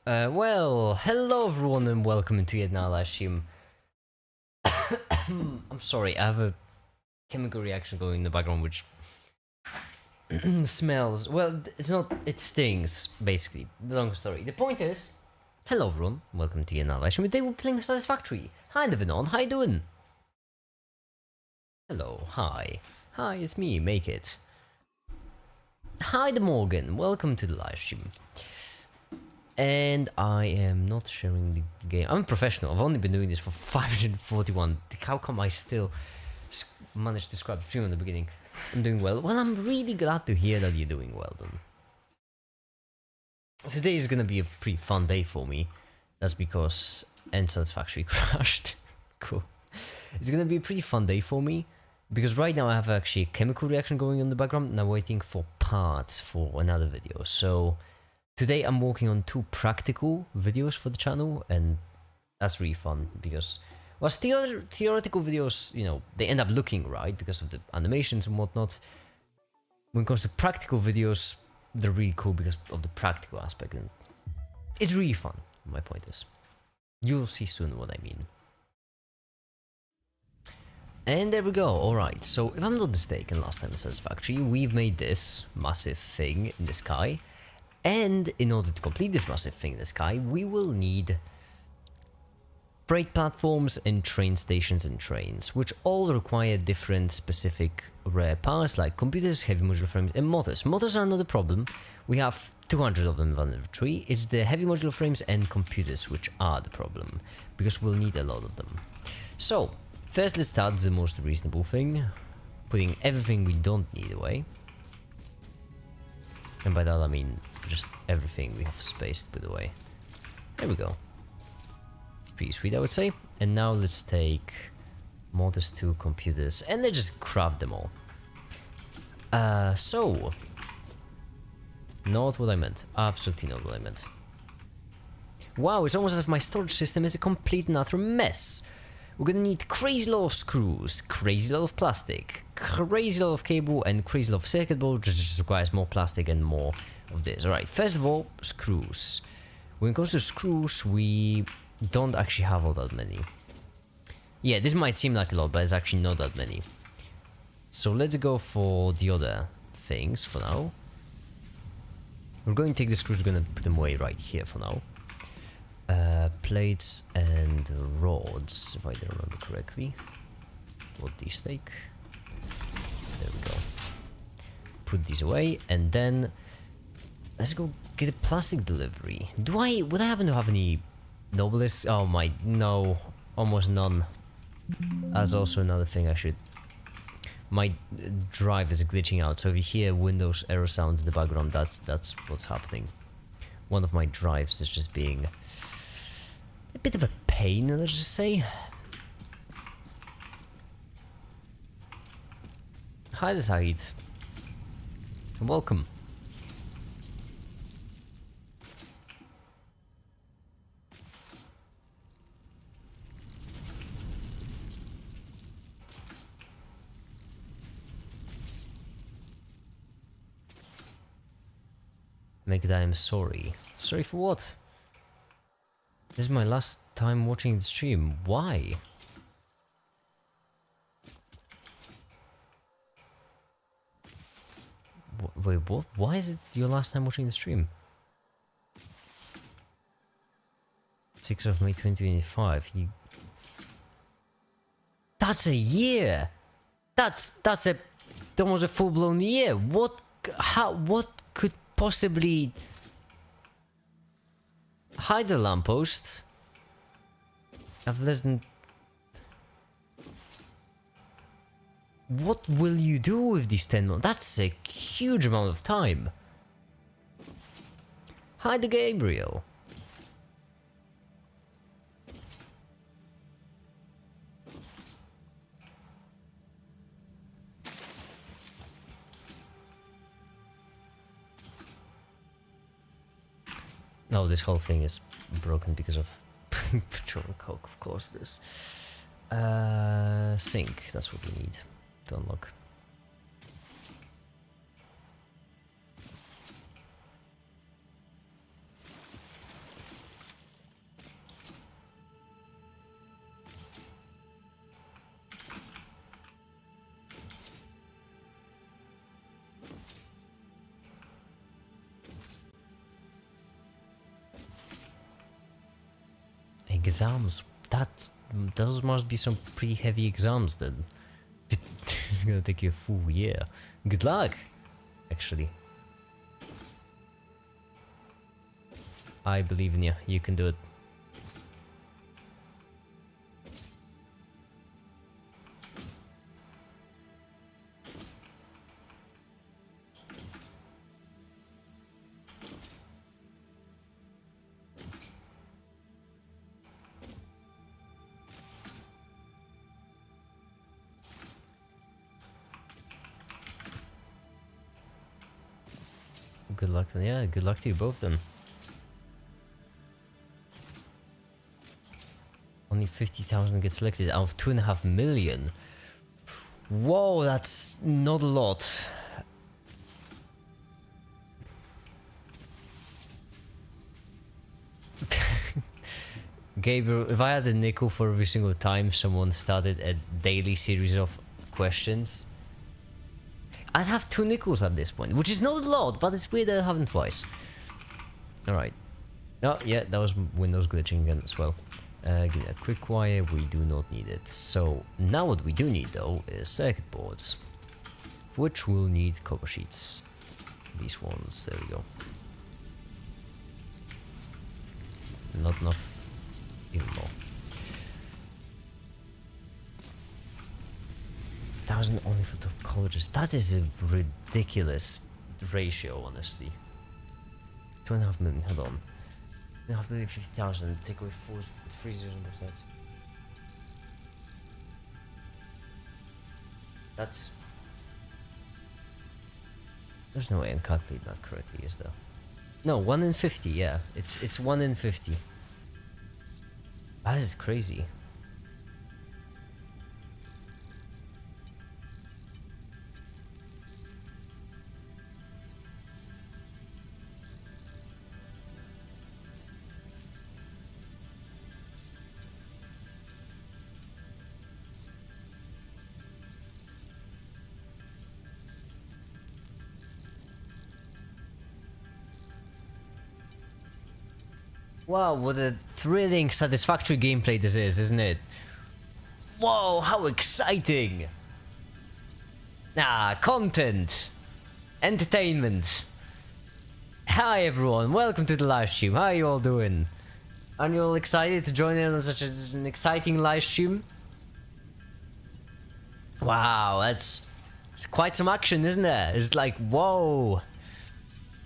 Well, hello everyone and welcome to yet another live stream. I'm sorry, I have a chemical reaction going in the background which smells. Well, it's not, it stings, basically. The long story. The point is, hello everyone, welcome to yet another live stream. Today we're playing Satisfactory. Hi Devinon, how you doing? Hello, hi. Hi, it's me, Make It. Hi De Morgan, welcome to the live stream. And I am not sharing the game. I'm a professional. I've only been doing this for 541. How come I still managed to describe the stream in the beginning? I'm doing well. Well, I'm really glad to hear that you're doing well then. Today is gonna be a pretty fun day for me. That's because Satisfactory crashed. Cool. It's gonna be a pretty fun day for me. Because right now I have actually a chemical reaction going on in the background. And I'm waiting for parts for another video. So today I'm working on 2 practical videos for the channel, and that's really fun because, well, theoretical videos, you know, they end up looking right because of the animations and whatnot. When it comes to practical videos, they're really cool because of the practical aspect, and it's really fun, my point is. You'll see soon what I mean. And there we go, alright, so if I'm not mistaken, last time in Satisfactory, we've made this massive thing in the sky. And in order to complete this massive thing in the sky, we will need freight platforms and train stations and trains, which all require different specific rare parts like computers, heavy modular frames, and motors. Motors are not a problem. We have 200 of them in our inventory. It's the heavy modular frames and computers which are the problem, because we'll need a lot of them. So, first let's start with the most reasonable thing, putting everything we don't need away. And by that I mean just everything we have space to put away. There we go. Pretty sweet, I would say. And now let's take motors to computers and let's just craft them all. So not what I meant. Absolutely not what I meant. Wow, it's almost as if my storage system is a complete and utter mess. We're gonna need crazy lot of screws, crazy lot of plastic, crazy lot of cable, and crazy lot of circuit board, which just requires more plastic and more of this. Alright, first of all, screws. When it comes to screws, we don't actually have all that many. Yeah, this might seem like a lot, but it's actually not that many. So let's go for the other things for now. We're going to take the screws, we're going to put them away right here for now. Plates and rods, if I don't remember correctly. What these take. There we go. Put these away, and then let's go get a plastic delivery. Would I happen to have any nobles? Oh my, no, almost none. That's also another thing I should. My drive is glitching out, so if you hear Windows error sounds in the background, that's what's happening. One of my drives is just being a bit of a pain, let's just say. Hi, Saeed. Welcome. Make it I am sorry. Sorry for what? This is my last time watching the stream. Why? Wait, what? Why is it your last time watching the stream? 6th of May 2025. That's a year! That's almost a full-blown year! What could possibly hide a lamppost? I've less than. What will you do with these 10 months? That's a huge amount of time. Hi, the Gabriel. Oh, this whole thing is broken because of petrol and coke, of course. This sink, that's what we need to unlock. exams. Those must be some pretty heavy exams then. It's gonna take you a full year. Good luck, actually. I believe in you. You can do it. Good luck, yeah, good luck to you both then. Only 50,000 get selected out of 2.5 million. Whoa, that's not a lot. Gabriel, if I had a nickel for every single time someone started a daily series of questions, I'd have 2 nickels at this point, which is not a lot, but it's weird that I haven't twice. Alright. Oh, yeah, that was Windows glitching again as well. Give me a quick wire, we do not need it. So, now what we do need though is circuit boards, for which we'll need cover sheets. These ones, there we go. Not enough, even more. 1,000 only for top colleges. That is a ridiculous ratio, honestly. 2.5 million, hold on. 2.5 million, 50,000, take away 3 zeros and both sides. That's... There's no way I'm calculating that correctly, is there? No, 1 in 50, yeah. It's 1 in 50. That is crazy. Wow, what a thrilling, satisfactory gameplay this is, isn't it? Whoa, how exciting! Ah, content! Entertainment! Hi everyone, welcome to the live stream, how are you all doing? Aren't you all excited to join in on such an exciting live stream? Wow, it's quite some action, isn't there? It's like, whoa!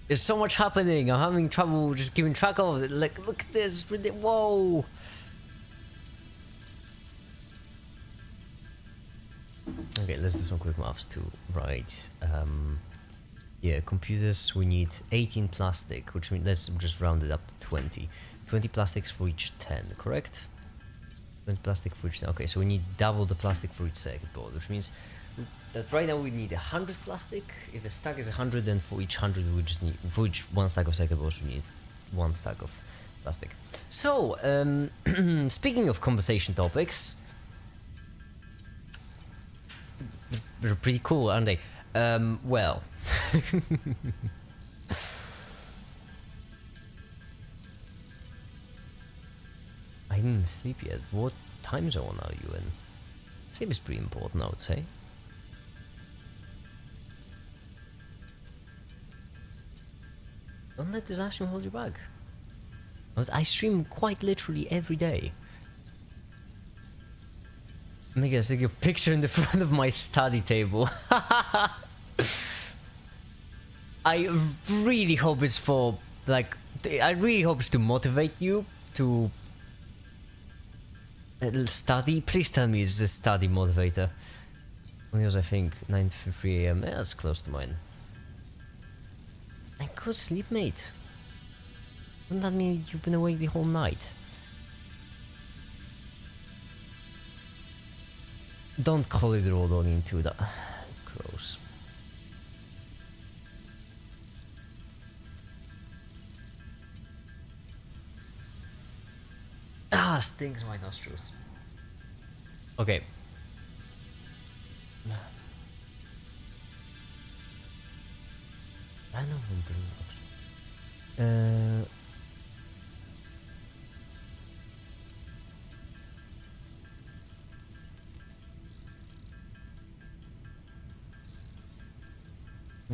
There's so much happening. I'm having trouble just keeping track of it. Like, look at this. Whoa. Okay, let's do some quick maths too. Right. Yeah, computers, we need 18 plastic, which means let's just round it up to 20. 20 plastics for each 10, correct? 20 plastic for each 10. Okay, so we need double the plastic for each circuit board, which means that right now we need 100 plastic. If a stack is 100, then for each 100 we just need, for each 1 stack of circuit boards we need 1 stack of plastic. So, speaking of conversation topics, they're pretty cool, aren't they? Well, I didn't sleep yet. What time zone are you in? Sleep is pretty important, I would say. Don't let this ice cream hold you back. But I stream quite literally every day. Make us take a picture in the front of my study table. I really hope it's for, like, I really hope it's to motivate you to study. Please tell me it's a study motivator. Because I think 9:03 AM. Yeah, that's close to mine. And good sleep, mate. Doesn't that mean you've been awake the whole night? Don't call it raw dog into that. Gross. Ah, stings my nostrils. Okay. I know one thing.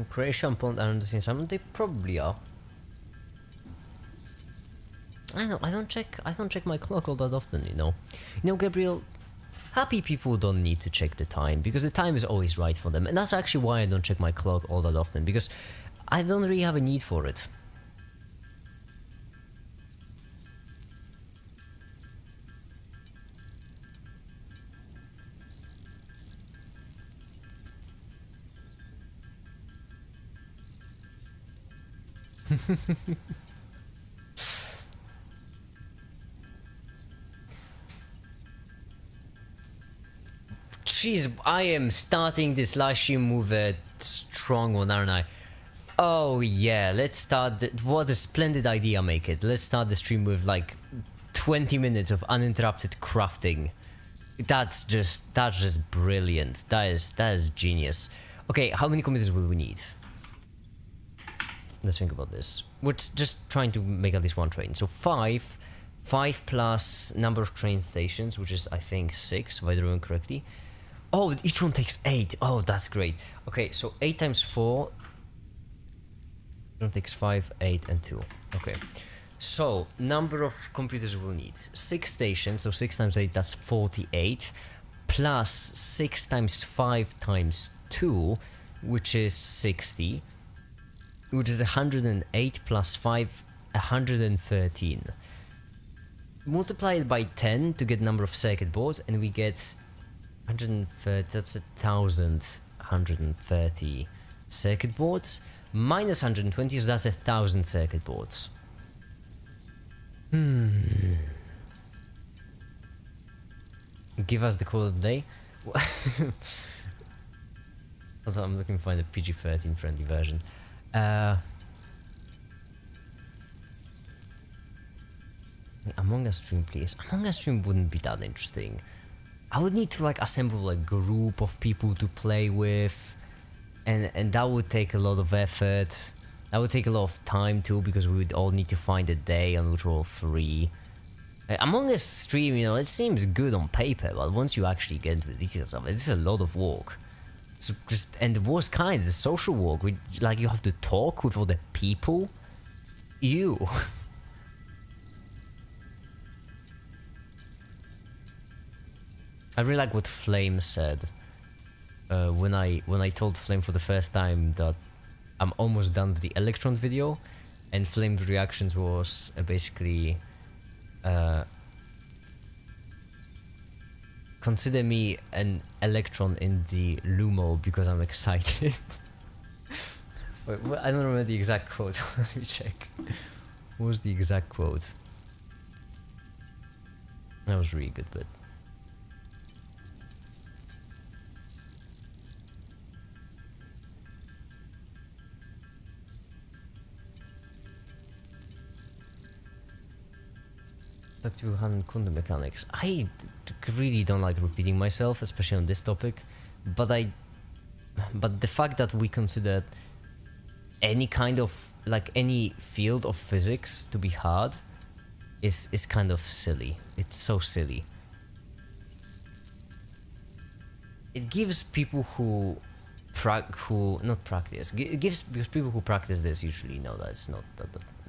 Croatia and Poland are on the same time. They probably are. I know. I don't check my clock all that often. You know, Gabriel. Happy people don't need to check the time because the time is always right for them, and that's actually why I don't check my clock all that often, because I don't really have a need for it. Jeez, I am starting this live stream with a strong one, aren't I? Oh yeah, let's start. What a splendid idea, make it. Let's start the stream with like 20 minutes of uninterrupted crafting. That's just brilliant. That is genius. Okay, how many kilometers will we need? Let's think about this. We're just trying to make at least one train. So 5 plus number of train stations, which is I think 6 if I remember correctly. Oh, each one takes 8. Oh, that's great. Okay, so 8 times 4. Each one takes 5, 8, and 2. Okay. So, number of computers we'll need. 6 stations, so 6 times 8, that's 48. Plus 6 times 5 times 2, which is 60. Which is 108 plus 5, 113. Multiply it by 10 to get number of circuit boards, and we get 130, that's 1,130 circuit boards. Minus 120, so that's 1,000 circuit boards. Give us the code of the day. Although I'm looking to find a PG-13 friendly version. Among Us stream, please. Among Us stream wouldn't be that interesting. I would need to like assemble a group of people to play with, and that would take a lot of effort. That would take a lot of time too, because we would all need to find a day on which we're all free. Among Us stream, you know, it seems good on paper, but once you actually get into the details of it, it's a lot of work. So and the worst kind is social work. Like you have to talk with all the people. Ew. I really like what Flame said when I told Flame for the first time that I'm almost done with the Electron video, and Flame's reactions was basically consider me an electron in the Lumo because I'm excited. Wait, I don't remember the exact quote. Let me check. What was the exact quote? That was really good, but talk to quantum mechanics. I really don't like repeating myself, especially on this topic, but the fact that we consider any kind of like any field of physics to be hard is kind of silly. It's so silly. It gives people who not practice. It gives, because people who practice this usually know that it's not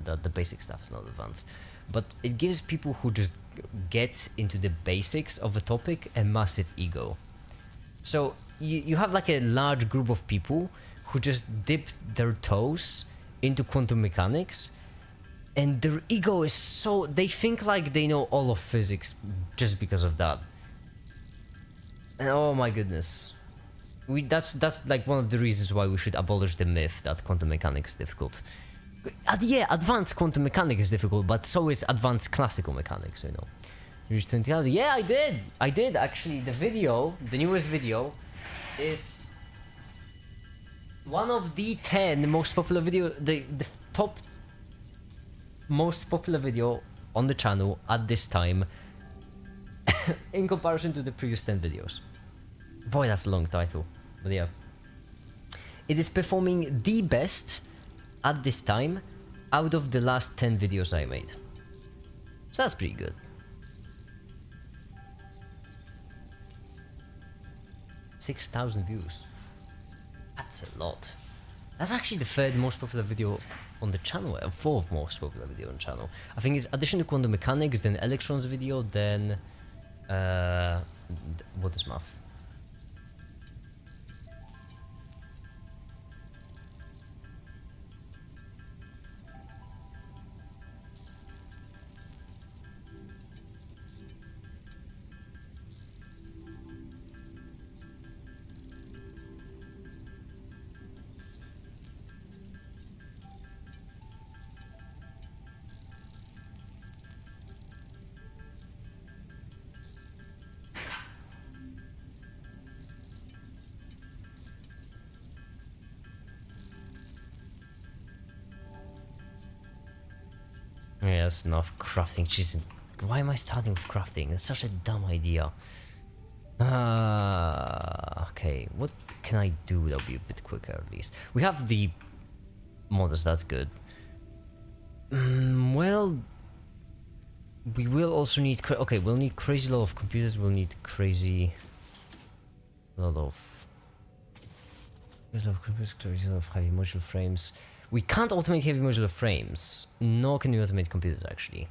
that the basic stuff is not advanced. But it gives people who just get into the basics of a topic a massive ego. So you have like a large group of people who just dip their toes into quantum mechanics, and their ego is so, they think like they know all of physics just because of that. And oh my goodness. That's like one of the reasons why we should abolish the myth that quantum mechanics is difficult. Yeah, advanced quantum mechanics is difficult, but so is advanced classical mechanics, you know. Reach 20,000. Yeah, I did actually. The newest video is one of the 10 most popular video, the top most popular video on the channel at this time in comparison to the previous 10 videos. Boy, that's a long title, but yeah. It is performing the best at this time out of the last 10 videos I made. So that's pretty good. 6,000 views. That's a lot. That's actually the third most popular video on the channel, fourth most popular video on the channel. I think it's addition to quantum mechanics, then electrons video, then what is math? Yeah, that's enough crafting. Jeez, why am I starting with crafting? That's such a dumb idea. Okay, what can I do that'll be a bit quicker at least? We have the models, that's good. Well, we will also need... Okay, we'll need crazy lot of computers, we'll need crazy lot of... Crazy lot of computers, crazy lot of heavy modular frames. We can't automate heavy modular frames, nor can we automate computers actually.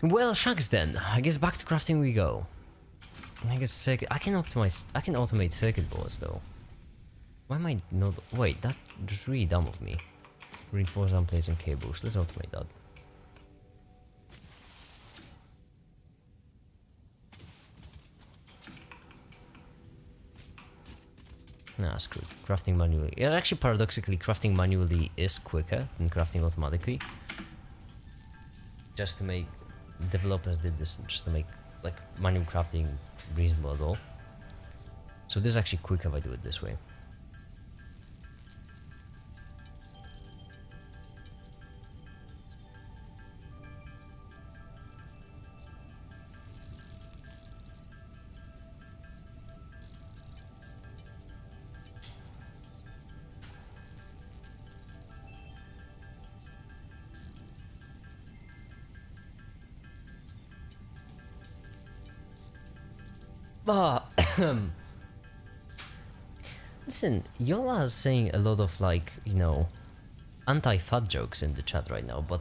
Well, shucks then. I guess back to crafting we go. I guess I can automate circuit boards though. Why am I not... Wait, that's just really dumb of me. Reinforce arm plates and cables. Let's automate that. Nah, screw it. Crafting manually. Yeah, actually, paradoxically, crafting manually is quicker than crafting automatically. Just to make... Developers did this just to make, like, manual crafting reasonable at all. So this is actually quicker if I do it this way. But listen, y'all are saying a lot of, like, you know, anti-fat jokes in the chat right now, but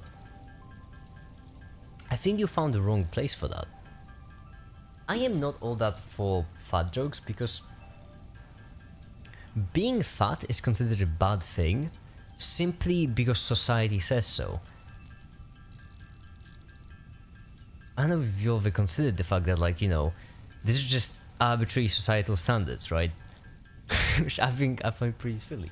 I think you found the wrong place for that. I am not all that for fat jokes because being fat is considered a bad thing simply because society says so. I don't know if you ever considered the fact that, like, you know, this is just arbitrary societal standards, right? Which I find pretty silly.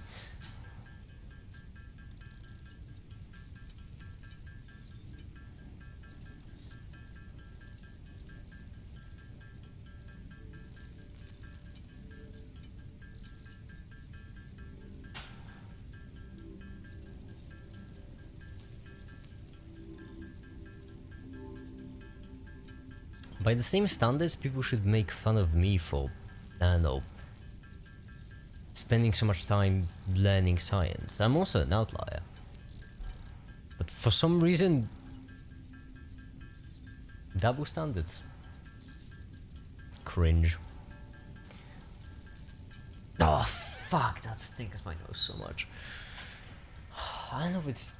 By the same standards, people should make fun of me for, I don't know, spending so much time learning science. I'm also an outlier. But for some reason, double standards. Cringe. Oh, fuck, that stings my nose so much. I don't know if it's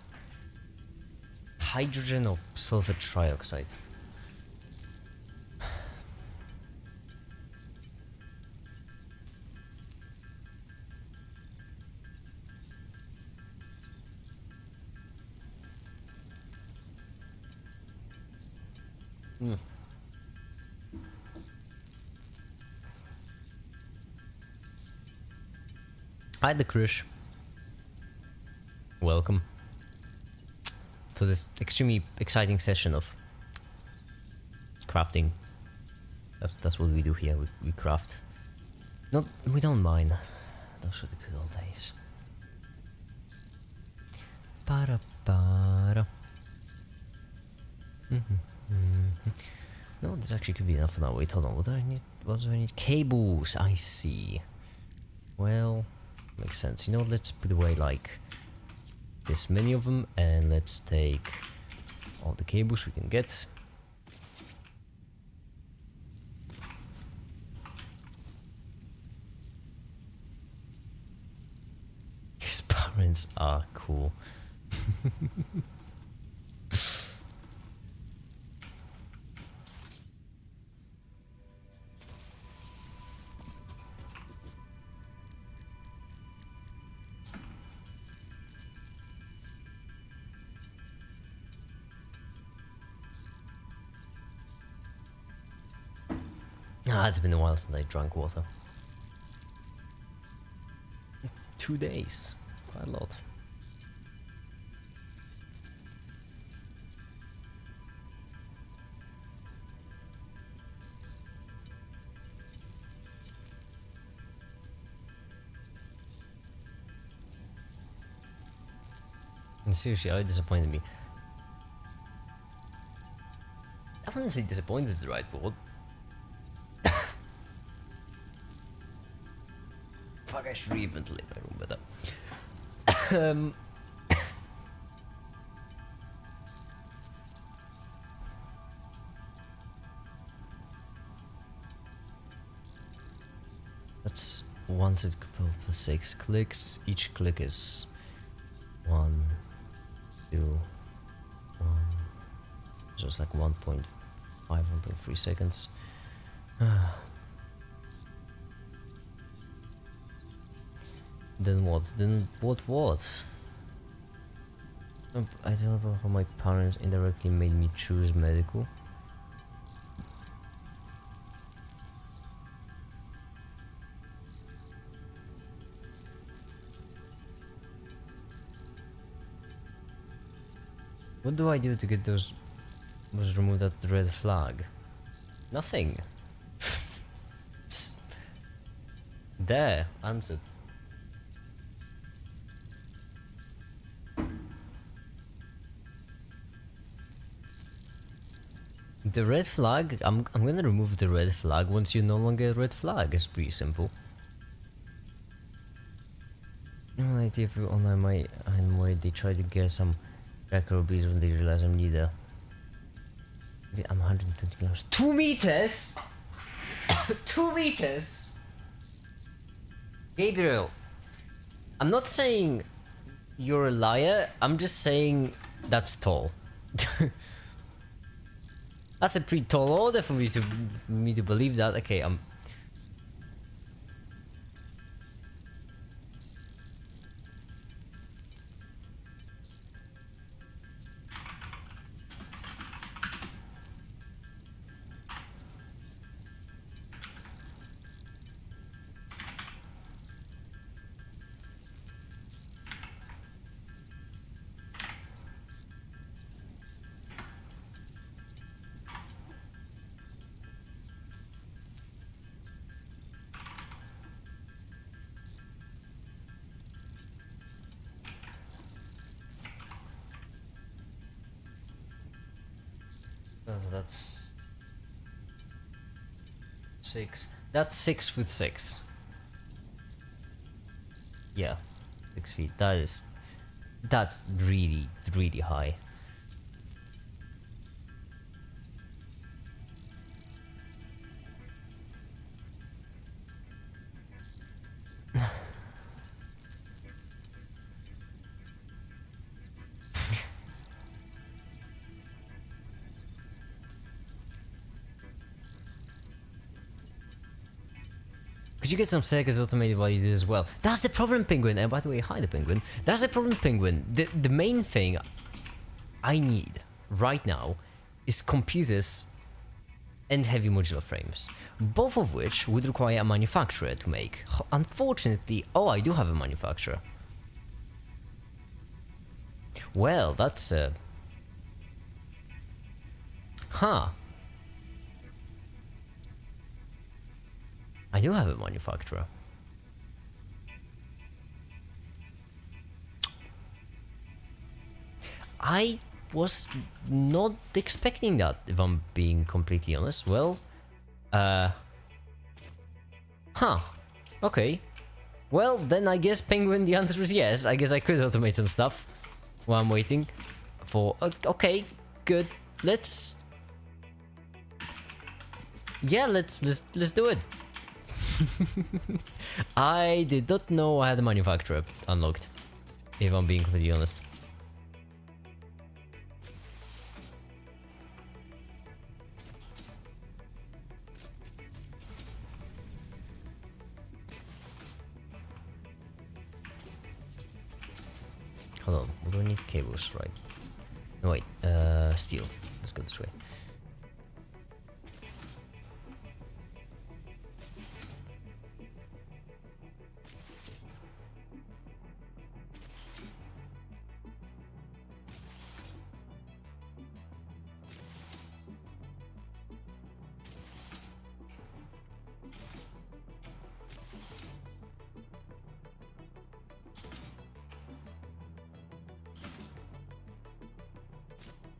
hydrogen or sulfur trioxide. Hi, the Krish. Welcome to this extremely exciting session of crafting. That's what we do here. We craft. Not we don't mind. Those are the good old days. Para para. No, this actually could be enough for now. Wait, hold on. What do I need? What do I need? Cables. I see. Well, makes sense. You know, let's put away like this many of them, and let's take all the cables we can get. Prints are cool. Ah, it's been a while since I drank water. 2 days. Quite a lot. And seriously, it disappointed me. I wouldn't say disappointed is the right word. Fuck, I should re-ventilate my room better. That's one set couple for 6 clicks. Each click is 1, 2, 1. So it's like 1.5, 1.3 seconds. Then what? Then what? I don't know how my parents indirectly made me choose medical. What do I do to get those removed at the red flag? Nothing. There, answered. The red flag, I'm gonna remove the red flag once you're no longer a red flag. It's pretty simple. No idea if online my way they try to get some tracker bees when they realize I'm neither. I'm 120 kilos. 2 meters? 2 meters? Gabriel, I'm not saying you're a liar, I'm just saying that's tall. That's a pretty tall order for me to believe that. Okay, that's 6. That's 6'6". Yeah, 6 feet. That's really high. Could you get some circuits automated while you do this as well? That's the problem, Penguin. And by the way, hi the Penguin. That's the problem, Penguin. The main thing I need right now is computers and heavy modular frames, both of which would require a manufacturer to make. Unfortunately, I do have a manufacturer. Well, that's I do have a manufacturer. I was not expecting that, if I'm being completely honest. Well, okay. Well, then I guess, Penguin, the answer is yes. I guess I could automate some stuff while I'm waiting for... Okay, good. Let's do it. I did not know I had a manufacturer unlocked. if I'm being completely honest. Hold on, we don't need cables, right? No, wait, steel. Let's go this way.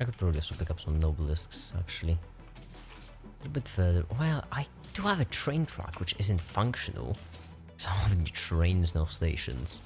I could probably also pick up some nobelisks, actually. A little bit further. Well, I do have a train track, which isn't functional. So I don't have any trains, no stations.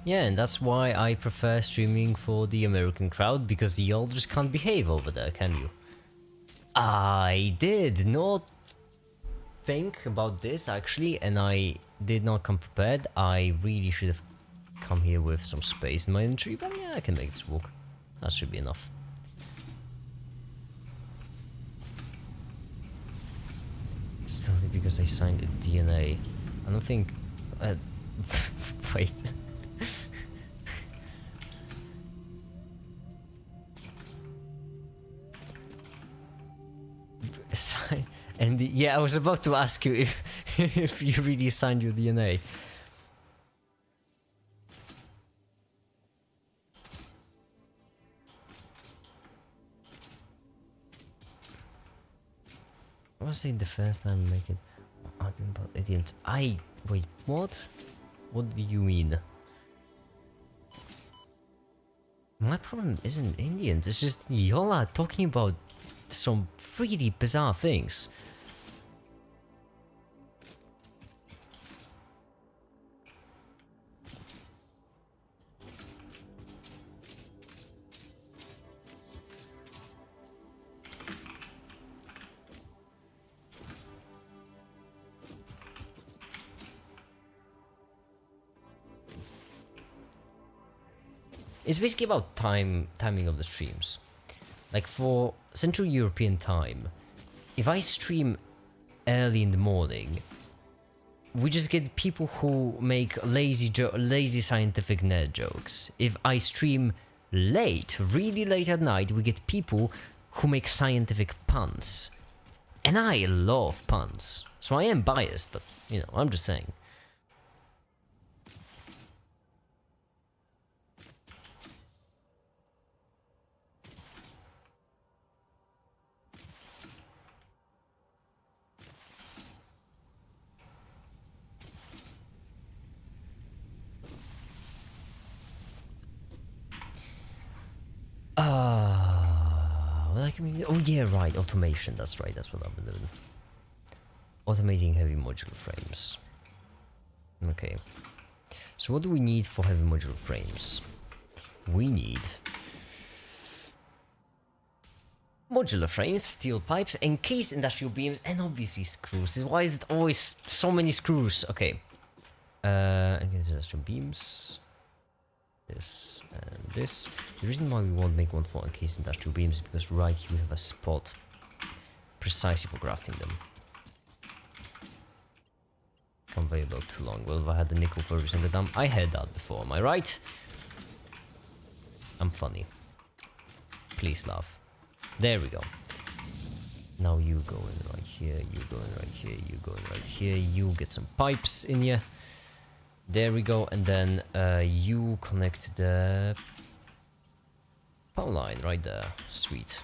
Yeah, and that's why I prefer streaming for the American crowd, because y'all just can't behave over there, can you? I did not think about this, actually, and I did not come prepared. I really should have come here with some space in my inventory, but yeah, I can make this work. That should be enough. Still because I signed a DNA. I don't think... wait... And yeah, I was about to ask you if if you really signed your DNA. I was saying the first time I make it. Arguing about idiots. Wait, what? What do you mean? My problem isn't Indians, it's just y'all are talking about some really bizarre things. It's basically about timing of the streams. Like for Central European time, if I stream early in the morning, we just get people who make lazy scientific nerd jokes. If I stream late, really late at night, we get people who make scientific puns. And I love puns. So I am biased, but, you know, I'm just saying. Oh yeah, right, automation, that's right, that's what I've been doing. Automating heavy modular frames. Okay. So what do we need for heavy modular frames? We need modular frames, steel pipes, encased industrial beams, and obviously screws. Why is it always so many screws? Okay. Encased industrial beams. This and this. The reason why we won't make one for encased industrial beams is because right here we have a spot precisely for crafting them. Conveyor belt too long. Well, if I had the nickel for every single time, I had that before, am I right? I'm funny. Please laugh. There we go. Now you go in right here, you go in right here, you go in right here, you get some pipes in here. There we go, and then you connect the power line right there. Sweet.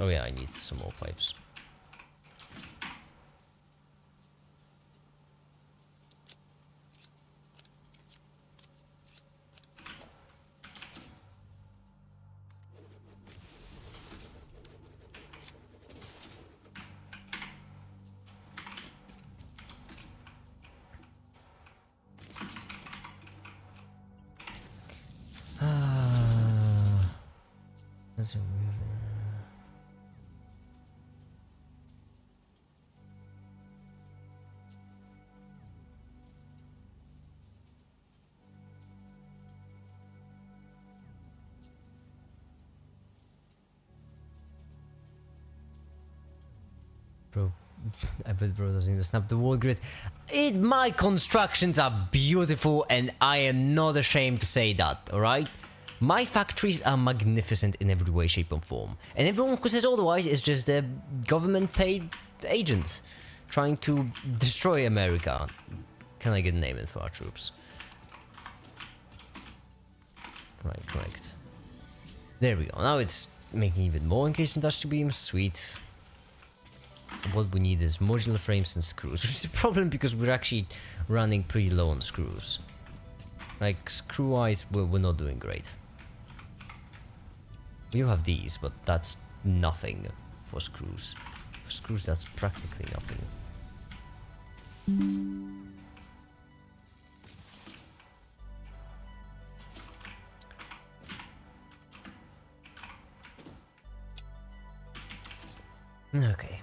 Oh yeah, I need some more pipes. That's a weird... Bro, I bet bro doesn't even snap the wall grid. My constructions are beautiful and I am not ashamed to say that, alright? My factories are magnificent in every way, shape and form. And everyone who says otherwise is just a government paid agent trying to destroy America. Can I get a name in for our troops? Right, correct. There we go. Now it's making even more encased industrial beams. Sweet. What we need is modular frames and screws, which is a problem because we're actually running pretty low on screws. Like, screw-wise, we're not doing great. You have these, but that's nothing for screws. For screws, that's practically nothing. Okay.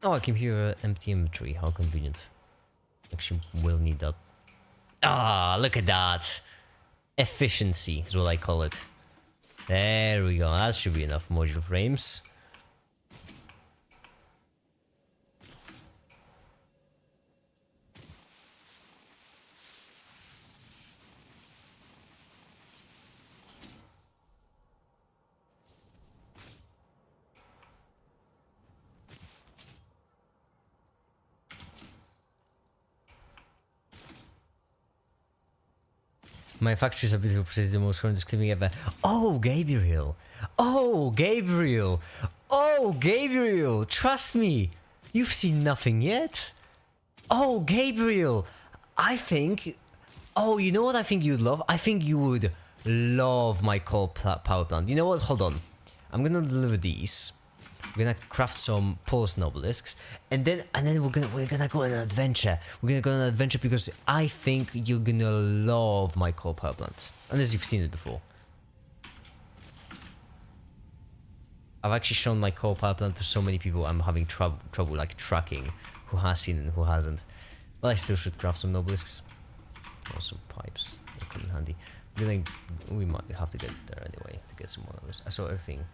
Oh, I can hear an empty inventory. How convenient. Actually, will need that. Ah, look at that. Efficiency is what I call it. There we go. That should be enough modular frames. My factories are beautiful, precisely the most horrendous clipping ever. Oh, Gabriel! Oh, Gabriel! Oh, Gabriel! Trust me! You've seen nothing yet! Oh, Gabriel! I think... Oh, you know what I think you'd love? I think you would love my coal power plant. You know what? Hold on. I'm gonna deliver these. We're gonna craft some pulse obelisks, and then we're gonna go on an adventure. We're gonna go on an adventure because I think you're gonna love my coal power plant, unless you've seen it before. I've actually shown my coal power plant to so many people. I'm having trouble like tracking who has seen it and who hasn't. But I still should craft some obelisks. Also pipes. They come in handy. We might have to get there anyway to get some more of this. I saw everything.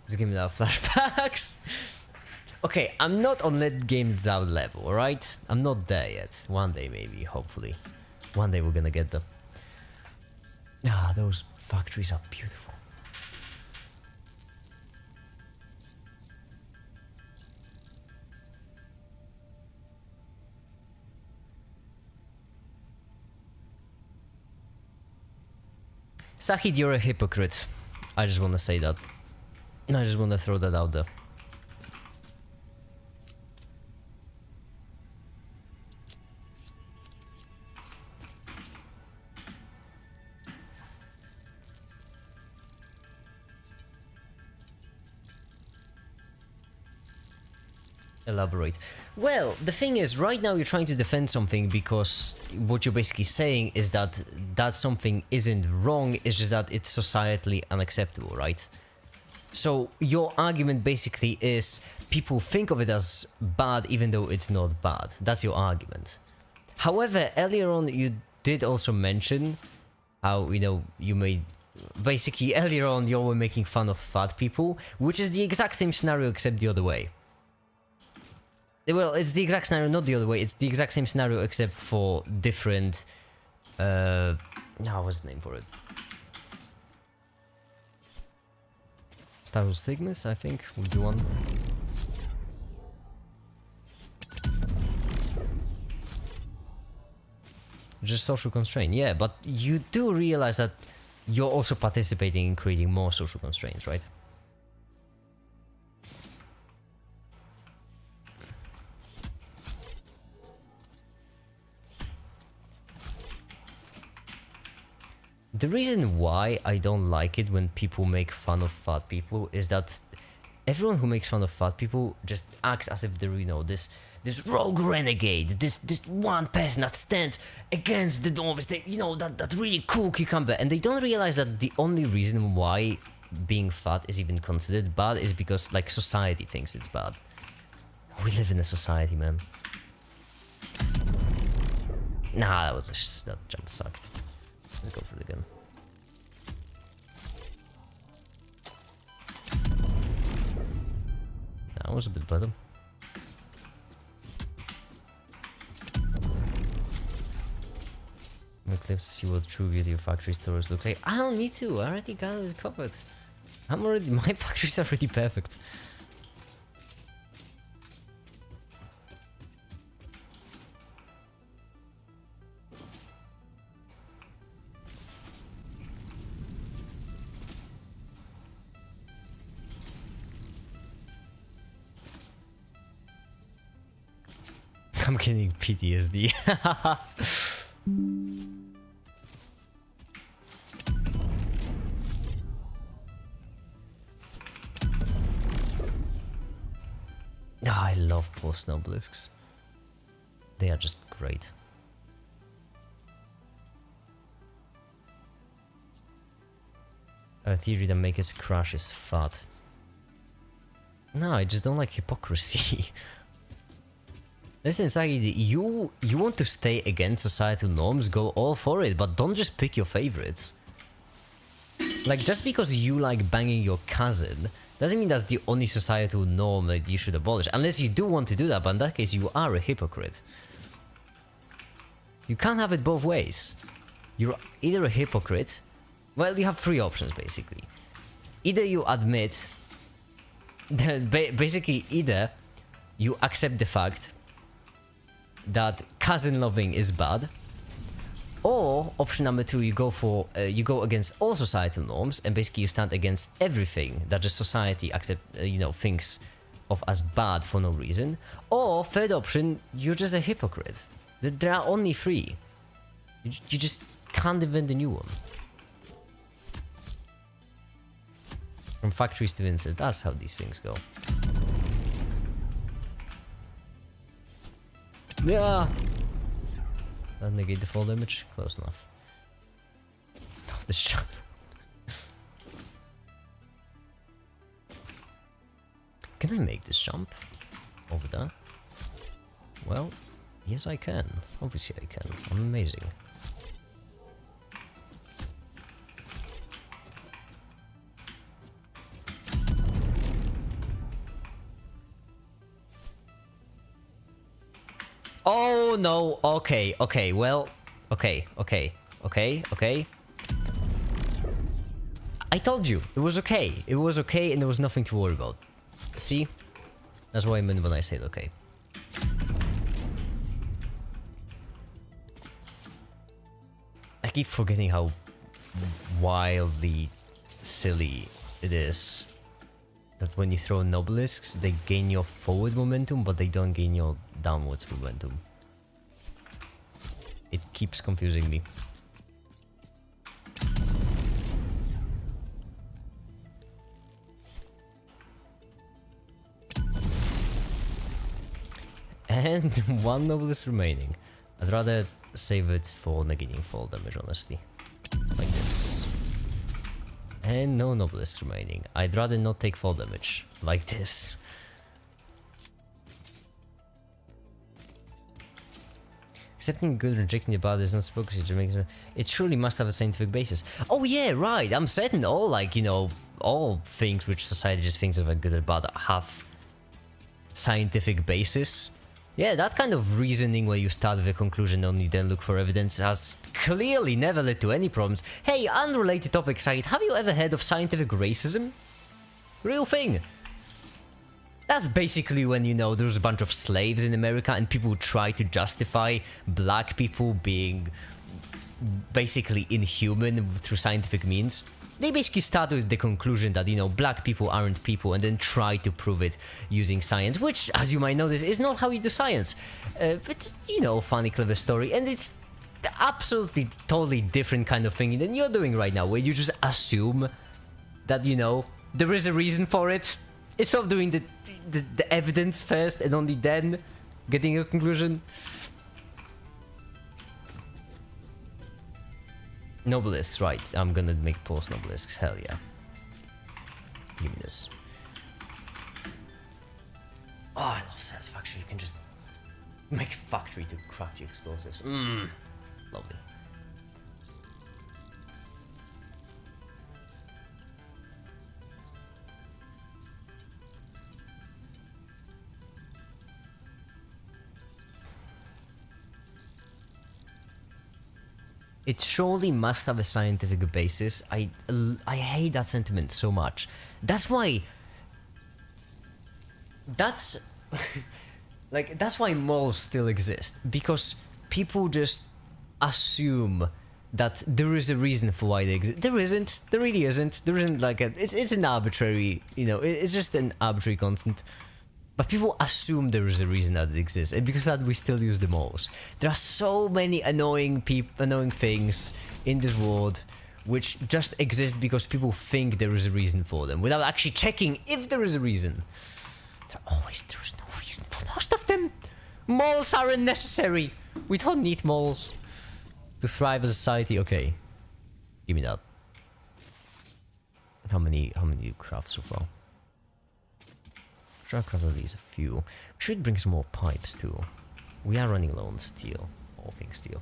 Just give me that flashbacks. Okay, I'm not on Let Games Out level, alright? I'm not there yet. One day maybe, hopefully. One day we're gonna get them. Ah, those factories are beautiful. Sahid, you're a hypocrite. I just wanna say that. I just want to throw that out there. Elaborate. Well, the thing is, right now you're trying to defend something because what you're basically saying is that that something isn't wrong, it's just that it's societally unacceptable, right? So your argument basically is people think of it as bad even though it's not bad. That's your argument. However, earlier on you did also mention how, you know, you made... Basically, earlier on you were making fun of fat people, which is the exact same scenario except the other way. Well, it's the exact scenario, not the other way. It's the exact same scenario except for different... what's the name for it? Status stigmas, I think, would be one. Just social constraint, yeah, but you do realize that you're also participating in creating more social constraints, right? The reason why I don't like it when people make fun of fat people is that everyone who makes fun of fat people just acts as if they're, you know, this rogue renegade, this one person that stands against the norms, you know, that really cool cucumber, and they don't realize that the only reason why being fat is even considered bad is because, like, society thinks it's bad. We live in a society, man. Nah, that jump sucked. Let's go for it again. That was a bit better. Let's see what true beauty of factory stores look like. I don't need to, I already got it covered. My factories are already perfect. I'm getting PTSD. I love post obelisks. They are just great. A theory that makes us crash is fat. No, I just don't like hypocrisy. Listen, Sagi, you want to stay against societal norms, go all for it, but don't just pick your favorites. Like, just because you like banging your cousin, doesn't mean that's the only societal norm that you should abolish. Unless you do want to do that, but in that case you are a hypocrite. You can't have it both ways. You're either a hypocrite... Well, you have three options, basically. Either you admit... Basically, either you accept the fact that cousin loving is bad, or option number two, you go against all societal norms and basically you stand against everything that the society thinks of as bad for no reason. Or third option, you're just a hypocrite. There are only three. You just can't invent a new one. From factories to Vincent, that's how these things go. Yeah. That negate the fall damage? Close enough. Oh, this jump. Can I make this jump? Over there? Well, yes I can. Obviously I can. I'm amazing. Oh no, okay, well, okay. I told you, it was okay and there was nothing to worry about. See? That's what I meant when I said okay. I keep forgetting how wildly silly it is that when you throw nobelisks, they gain your forward momentum, but they don't gain your downwards momentum. It keeps confusing me. And one novelist remaining. I'd rather save it for negating fall damage, honestly. Like this. And no novelist remaining. I'd rather not take fall damage. Like this. Accepting good, rejecting the bad is not supposed to make it surely must have a scientific basis. Oh yeah, right. I'm certain all, like, you know, all things which society just thinks of as good or bad have scientific basis. Yeah, that kind of reasoning where you start with a conclusion only then look for evidence has clearly never led to any problems. Hey, unrelated topic side, have you ever heard of scientific racism? Real thing. That's basically when, you know, there's a bunch of slaves in America and people try to justify black people being basically inhuman through scientific means. They basically start with the conclusion that, you know, black people aren't people and then try to prove it using science, which, as you might notice, is not how you do science. It's, you know, funny, clever story, and it's absolutely totally different kind of thing than you're doing right now, where you just assume that, you know, there is a reason for it. Instead of doing the evidence first and only then getting a conclusion. Novelist, right. I'm gonna make post novelist. Hell yeah. Give me this. Oh, I love satisfactory. You can just make a factory to craft your explosives. Lovely. It surely must have a scientific basis. I hate that sentiment so much. That's why... That's... like, that's why malls still exist. Because people just assume that there is a reason for why they exist. There isn't. There really isn't. There isn't like a... It's an arbitrary... You know, it's just an arbitrary constant. But people assume there is a reason that it exists, and because of that we still use the malls. There are so many annoying things in this world which just exist because people think there is a reason for them, without actually checking if there is a reason. There's no reason for most of them. Malls are unnecessary. We don't need malls to thrive as a society. Okay, give me that. How many do you craft so far? Try to craft at least a few. We should bring some more pipes too. We are running low on steel. All things steel.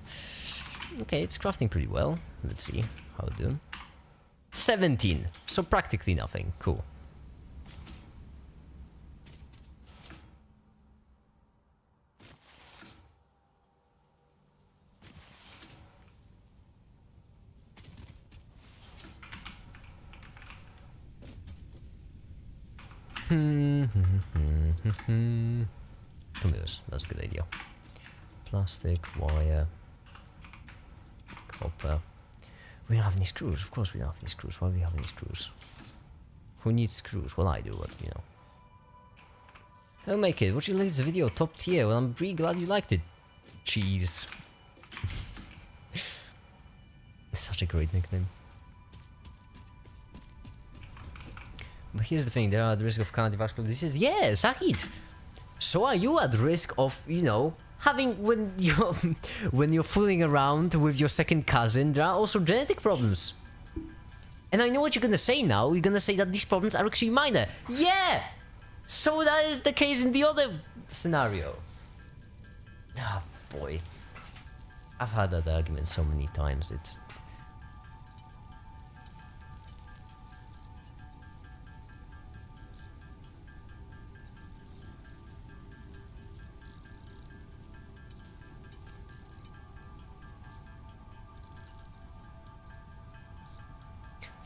Okay, it's crafting pretty well. Let's see how it's doing. 17. So practically nothing. Cool. Tomatoes, that's a good idea. Plastic, wire, copper. We don't have any screws. Of course we don't have any screws. Why do we have any screws? Who needs screws? Well, I do, but you know. Hello, make it. What you like this video? Top tier. Well, I'm really glad you liked it. Cheese. Such a great nickname. But here's the thing, they are at risk of cardiovascular disease. Yeah, Sakit! So are you at risk of, you know, having, when you're fooling around with your second cousin, there are also genetic problems. And I know what you're gonna say now. You're gonna say that these problems are actually minor. Yeah! So that is the case in the other scenario. Ah, boy. I've had that argument so many times, it's...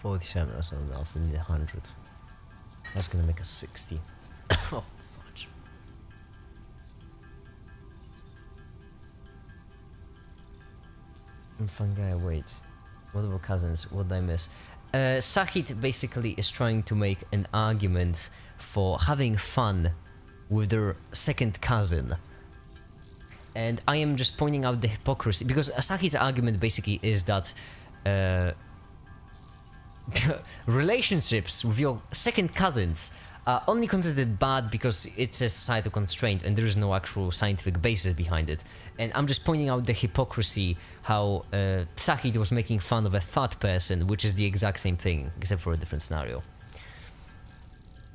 $47, so now we need 100. That's gonna make us 60. Oh, fudge. Fun guy, wait. What about cousins? What did I miss? Sakit basically is trying to make an argument for having fun with their second cousin. And I am just pointing out the hypocrisy, because Sakit's argument basically is that relationships with your second cousins only considered bad because it's a societal constraint and there is no actual scientific basis behind it. And I'm just pointing out the hypocrisy, how Sahid was making fun of a fat person, which is the exact same thing, except for a different scenario.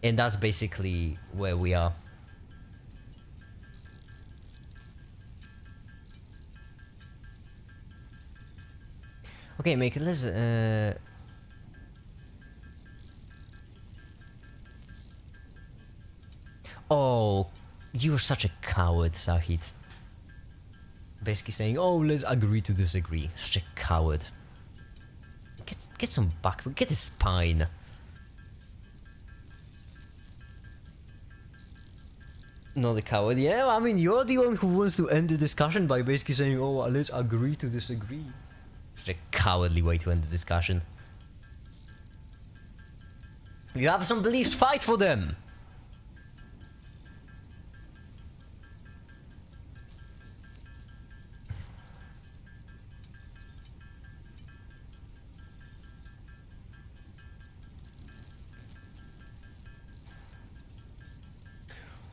And that's basically where we are. Okay, make it let's Oh, you're such a coward, Sahid. Basically saying, oh, let's agree to disagree. Such a coward. Get some back, get a spine. Not a coward, yeah, I mean, you're the one who wants to end the discussion by basically saying, oh, let's agree to disagree. Such a cowardly way to end the discussion. You have some beliefs, fight for them!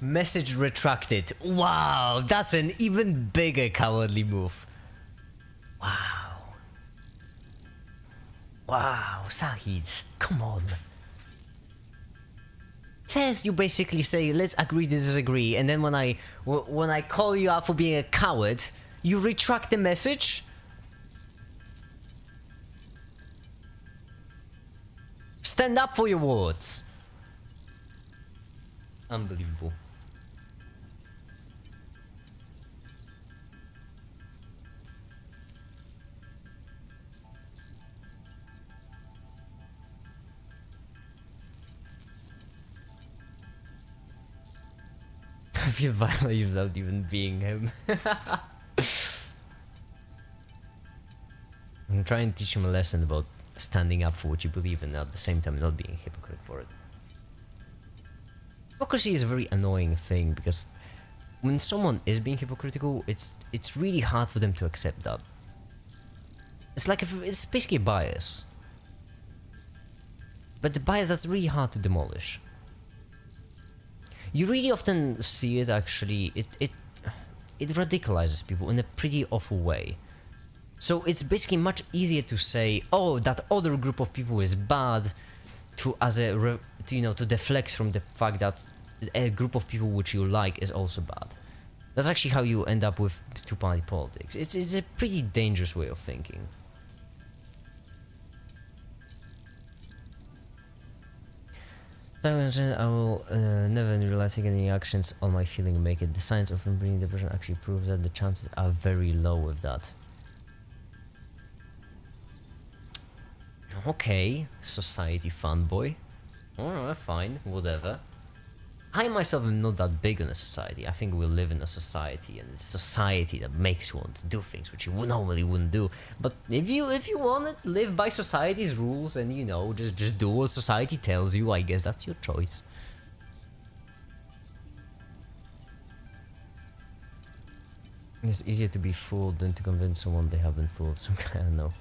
Message retracted. Wow, that's an even bigger cowardly move. Wow. Wow, Sahid, come on. First you basically say, let's agree to disagree, and then when I call you out for being a coward, you retract the message? Stand up for your words. Unbelievable. I feel violated without even being him. I'm trying to teach him a lesson about standing up for what you believe and at the same time not being a hypocrite for it. Hypocrisy is a very annoying thing because when someone is being hypocritical, it's really hard for them to accept that. It's like it's basically a bias. But the bias that's really hard to demolish. You really often see it actually, it radicalizes people in a pretty awful way. So it's basically much easier to say, oh, that other group of people is bad, to deflect from the fact that a group of people which you like is also bad. That's actually how you end up with two-party politics. It's a pretty dangerous way of thinking. I will never realize taking any actions on my feeling make it. The science of bringing depression actually proves that the chances are very low with that. Okay, society fanboy. Alright, fine, whatever. I myself am not that big on a society. I think we live in a society, and it's society that makes you want to do things which you normally wouldn't do. But if you want to live by society's rules and just do what society tells you, I guess that's your choice. It's easier to be fooled than to convince someone they have been fooled. Some kind of know.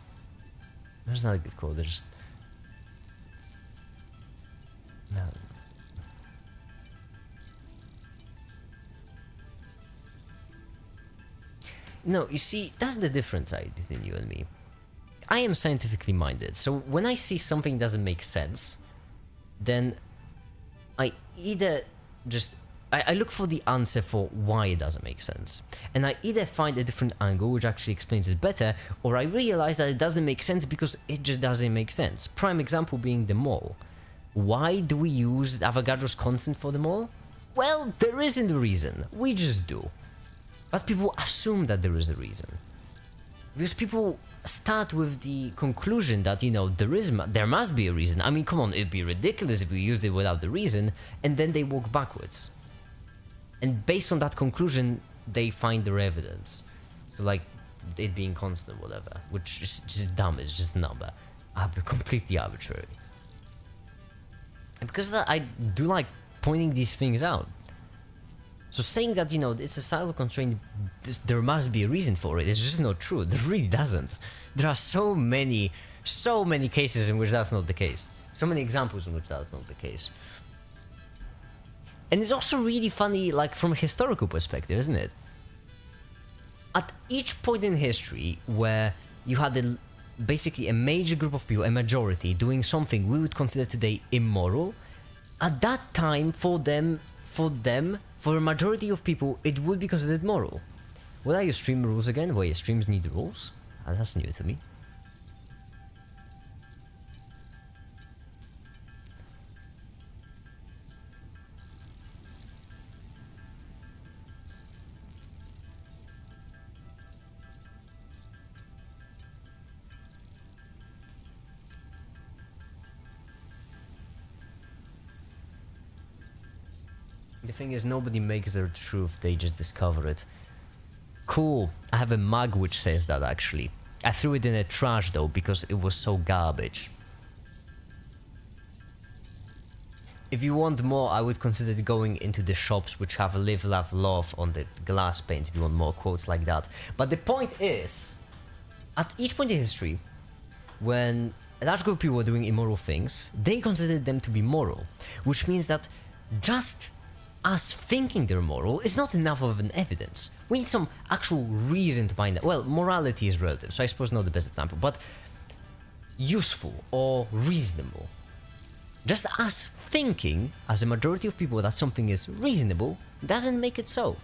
There's not a good quote. There's just no. No, you see, that's the difference between you and me. I am scientifically minded, so when I see something doesn't make sense, then I either just I look for the answer for why it doesn't make sense, and I either find a different angle which actually explains it better, or I realize that it doesn't make sense because it just doesn't make sense. Prime example being the mall. Why do we use Avogadro's constant for the mall? Well, there isn't a reason, we just do. But people assume that there is a reason. Because people start with the conclusion that, there must be a reason. I mean, come on, it'd be ridiculous if we used it without the reason, and then they walk backwards. And based on that conclusion, they find their evidence. So, like, it being constant, whatever, which is just dumb, it's just a number. Completely arbitrary. And because of that, I do like pointing these things out. So saying that, it's a societal constraint, there must be a reason for it, it's just not true. There really doesn't. There are so many cases in which that's not the case. So many examples in which that's not the case. And it's also really funny, like, from a historical perspective, isn't it? At each point in history where you had basically a major group of people, a majority, doing something we would consider today immoral, at that time, for a majority of people, it would be considered moral. What are your stream rules again? Wait, streams need rules? That's new to me. The thing is, nobody makes their truth, they just discover it. Cool, I have a mug which says that actually. I threw it in a trash though, because it was so garbage. If you want more, I would consider going into the shops which have a live, laugh, love on the glass paint if you want more quotes like that. But the point is, at each point in history, when a large group of people were doing immoral things, they considered them to be moral. Which means that just us thinking they're moral is not enough of an evidence. We need some actual reason to find that. Well, morality is relative, so I suppose not the best example, but useful or reasonable. Just us thinking, as a majority of people, that something is reasonable doesn't make it so.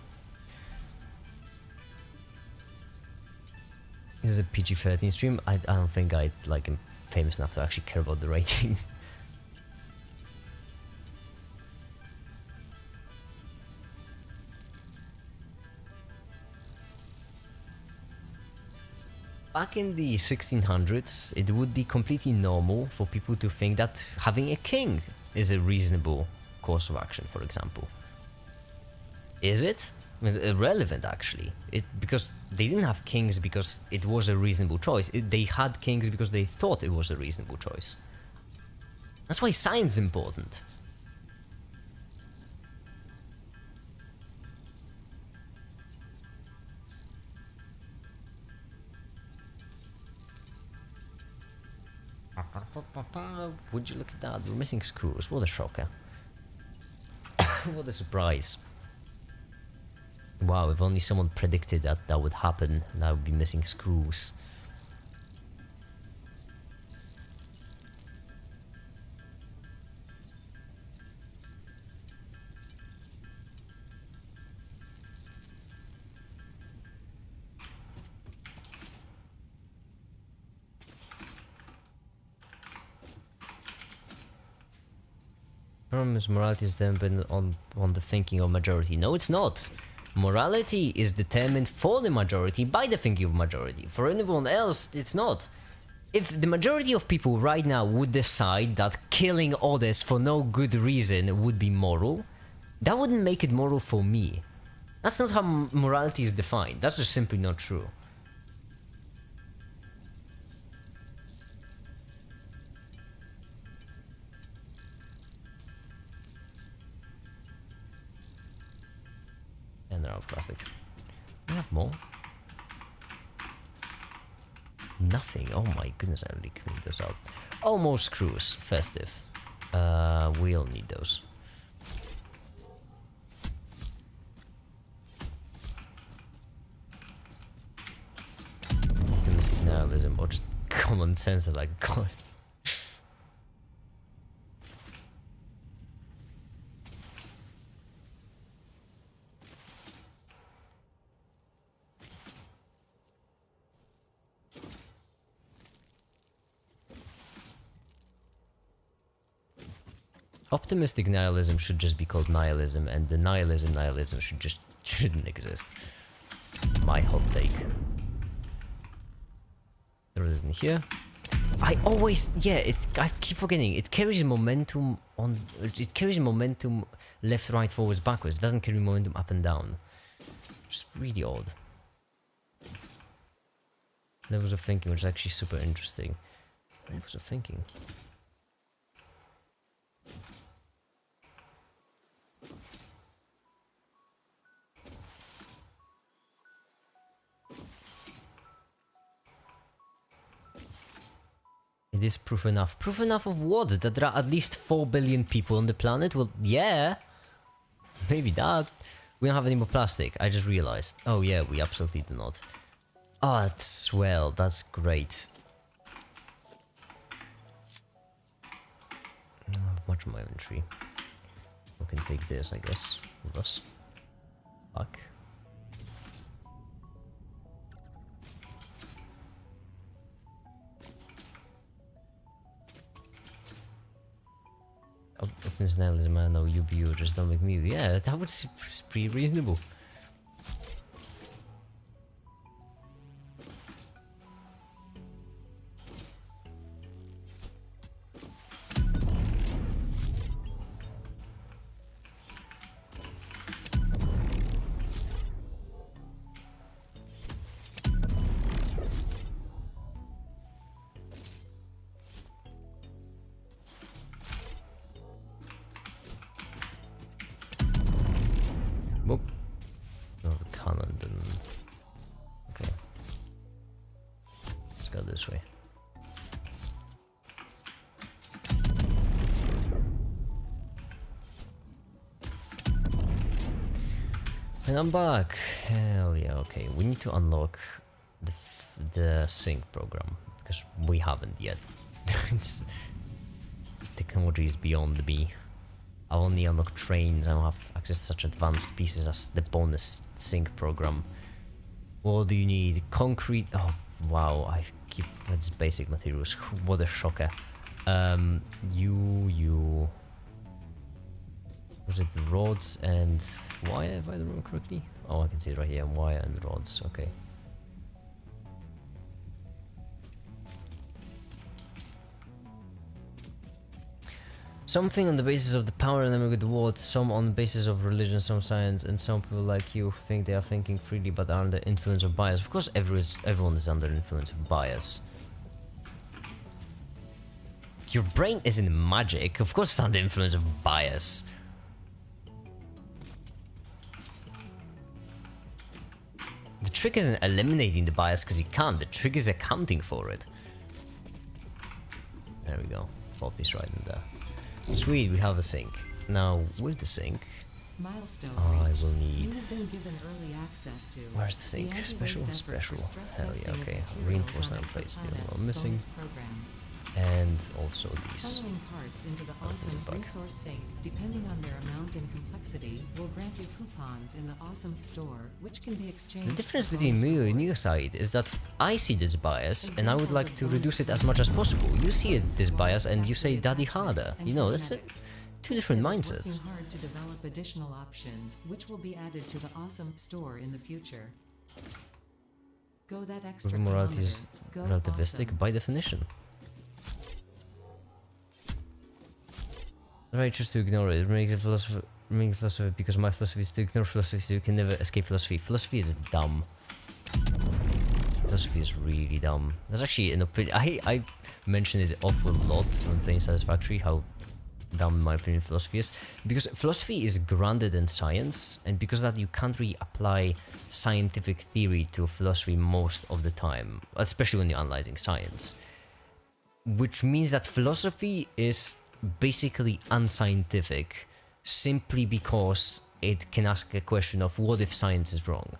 This is a PG-13 stream. I don't think I am famous enough to actually care about the rating. Back in the 1600s, it would be completely normal for people to think that having a king is a reasonable course of action, for example. Is it? It's irrelevant, actually. Because they didn't have kings because it was a reasonable choice. They had kings because they thought it was a reasonable choice. That's why science is important. Would you look at that? We're missing screws. What a shocker. What a surprise. Wow, if only someone predicted that that would happen, and I would be missing screws. Morality is dependent on the thinking of majority. No, it's not. Morality is determined for the majority by the thinking of majority. For anyone else, it's not. If the majority of people right now would decide that killing others for no good reason would be moral, that wouldn't make it moral for me. That's not how morality is defined. That's just simply not true. And they're out of plastic. We have more. Nothing. Oh my goodness, I already cleaned those out. Oh, more screws. Festive. We'll need those. Optimistic nihilism or just common sense of like God. Optimistic nihilism should just be called nihilism, and the nihilism shouldn't exist. My hot take. There isn't here. I keep forgetting. It carries momentum on. It carries momentum left, right, forwards, backwards. It doesn't carry momentum up and down. Just really odd. Levels of thinking, which is actually super interesting. Levels of thinking. It is proof enough. Proof enough of what? That there are at least 4 billion people on the planet? Well, yeah. Maybe that. We don't have any more plastic. I just realized. Oh yeah, we absolutely do not. Oh, that's swell. That's great. I don't have much in my inventory. We can take this, I guess, with us. Fuck. Optimus Nell is a man, no UBU, just don't make me. Yeah, that was pretty reasonable. Whoop. No, the cannon then. Okay. Let's go this way. And I'm back. Hell yeah, okay. We need to unlock the sync program because we haven't yet. Technology is beyond me. I only unlock trains, I don't have access to such advanced pieces as the bonus sync program. What do you need? Concrete. Oh wow, I keep that's basic materials. What a shocker. You was it rods and wire, if I remember correctly? Oh, I can see it right here, wire and rods, okay. Something on the basis of the power and the world, some on the basis of religion, some science, and some people like you think they are thinking freely but are under influence of bias. Of course everyone is under influence of bias. Your brain isn't magic, of course it's under influence of bias. The trick isn't eliminating the bias because you can't, the trick is accounting for it. There we go, pop this right in there. Sweet, we have a sink. Now, with the sink, Milestone I will need... You have been given early access to Where's the sink? Special? Hell yeah, okay. Reinforcement plates, the only one missing. And also these. Following parts into the awesome resource sink, depending on their amount and complexity, will grant you coupons in the awesome store, which can be exchanged. The difference between me and your side is that I see this bias and I would like to reduce it as much as possible. You see this bias and you say daddy harder. You know, that's two different mindsets. Working hard to develop additional options, which will be added to the awesome store in the future. Go that extra Morality is kilometer. Go relativistic awesome. by definition. Right, just to ignore it. Remaining philosophy because my philosophy is to ignore philosophy so you can never escape philosophy. Philosophy is dumb. Philosophy is really dumb. There's actually an opinion. I mention it awful lot when playing Satisfactory, how dumb in my opinion philosophy is. Because philosophy is grounded in science, and because of that you can't really apply scientific theory to philosophy most of the time, especially when you're analyzing science. Which means that philosophy is basically unscientific simply because it can ask a question of what if science is wrong.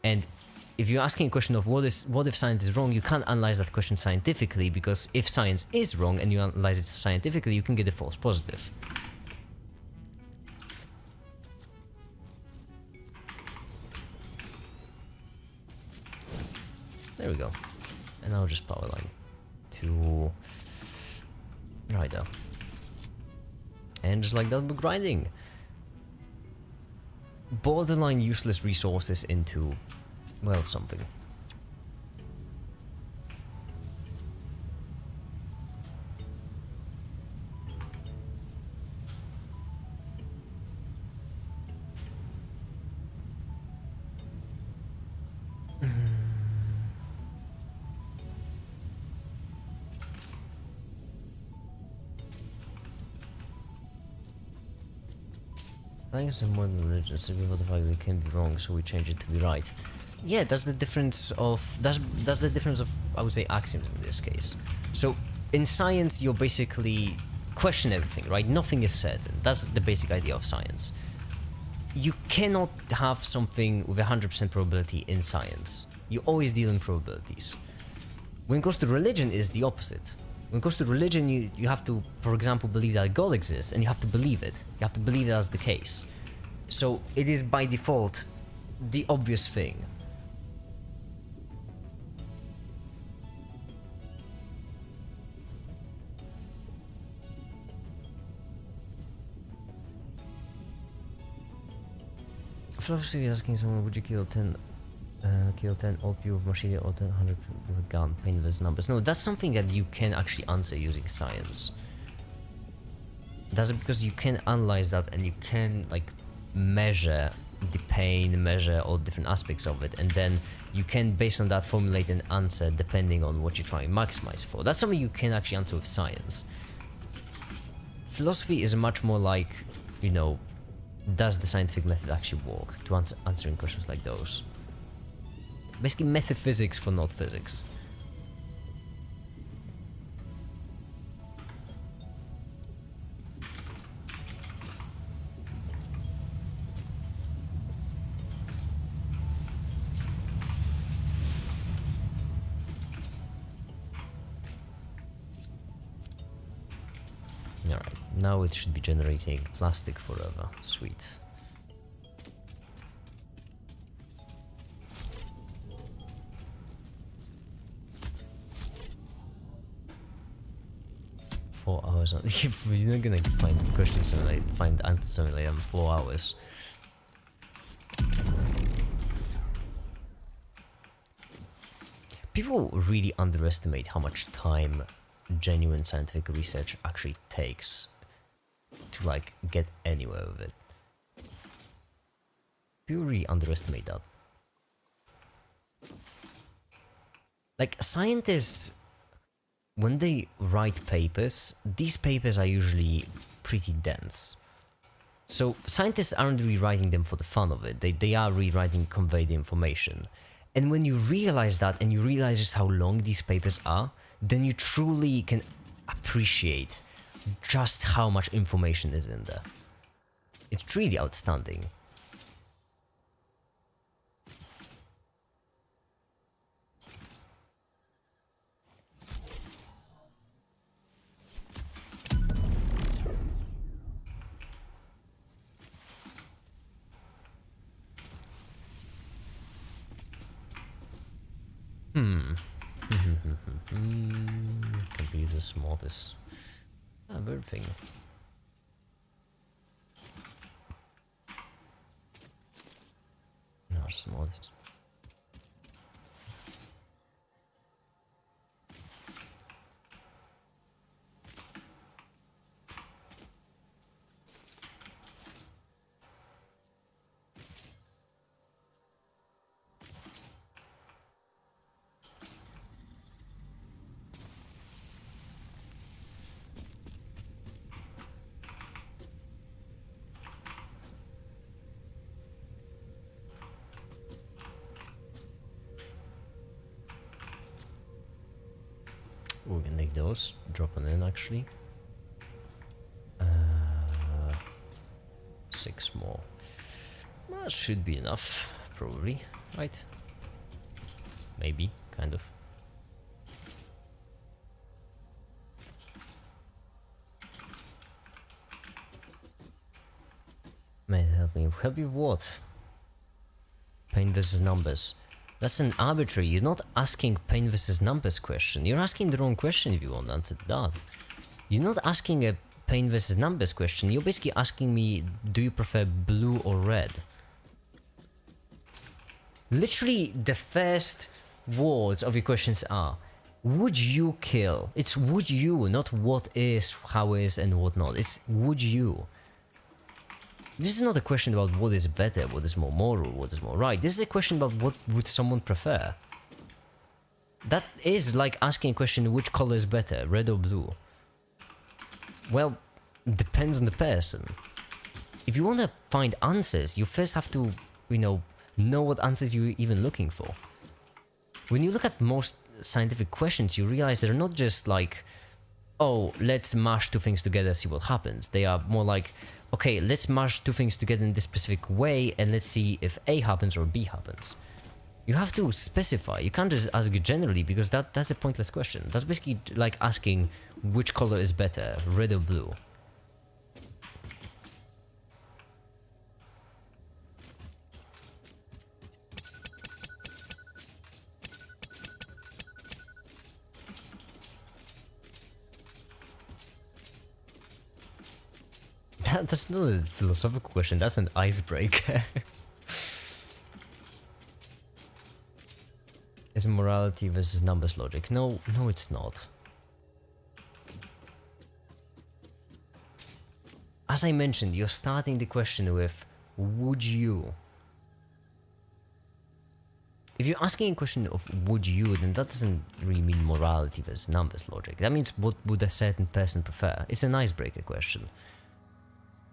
And if you're asking a question of what if science is wrong, you can't analyze that question scientifically, because if science is wrong and you analyze it scientifically, you can get a false positive. There we go. And now just power line to right there. And just like that, we're grinding borderline useless resources into, well, something. Science is more than religion, so people the fact they can be wrong, so we change it to be right. Yeah, that's the difference of that's the difference of, I would say, axioms in this case. So in science, you're basically question everything, right? Nothing is certain. That's the basic idea of science. you cannot have something with 100% probability in science. You always deal in probabilities. When it goes to religion, it's the opposite. When it goes to religion, you have to, for example, believe that God exists, and you have to believe it. You have to believe that's the case. So it is by default the obvious thing. Philosophy is asking someone, would you kill 10 old people with machine or 100 with a gun, painless numbers? No, that's something that you can actually answer using science. That's because you can analyze that and you can like measure the pain, measure all different aspects of it, and then you can, based on that, formulate an answer depending on what you're trying to maximize for. That's something you can actually answer with science. Philosophy is much more like, you know, does the scientific method actually work to answering questions like those? Basically metaphysics for not physics. Alright, now it should be generating plastic forever. Sweet. Hours on. You're not gonna find questions simulate, find answers simulate in 4 hours. People really underestimate how much time genuine scientific research actually takes to like get anywhere with it. People really underestimate that. Like scientists, when they write papers, these papers are usually pretty dense. So scientists aren't rewriting them for the fun of it, they are rewriting to convey the information. And when you realize that and you realize just how long these papers are, then you truly can appreciate just how much information is in there. It's really outstanding. Computer smallest everything. No, smallest. We can make those, drop them in actually. 6 more. That should be enough, probably, right? Maybe, kind of. Man, help me. Help you with what? Paint versus numbers. That's an arbitrary. You're not asking paint versus numbers question. You're asking the wrong question if you want to answer that. You're not asking a paint versus numbers question. You're basically asking me, do you prefer blue or red? Literally, the first words of your questions are, would you kill? It's would you, not what is, how is, and what not. It's would you. This is not a question about what is better, what is more moral, what is more right. This is a question about what would someone prefer. That is like asking a question, which color is better, red or blue? Well, depends on the person. If you want to find answers, you first have to, know what answers you're even looking for. When you look at most scientific questions, you realize they're not just like, oh, let's mash two things together, see what happens. They are more like, okay, let's mash two things together in this specific way and let's see if A happens or B happens. You have to specify. You can't just ask generally because that's a pointless question. That's basically like asking which color is better, red or blue. That's not a philosophical question, that's an icebreaker. Is morality versus numbers logic? No, it's not. As I mentioned, you're starting the question with, would you? If you're asking a question of would you, then that doesn't really mean morality versus numbers logic. That means what would a certain person prefer? It's an icebreaker question.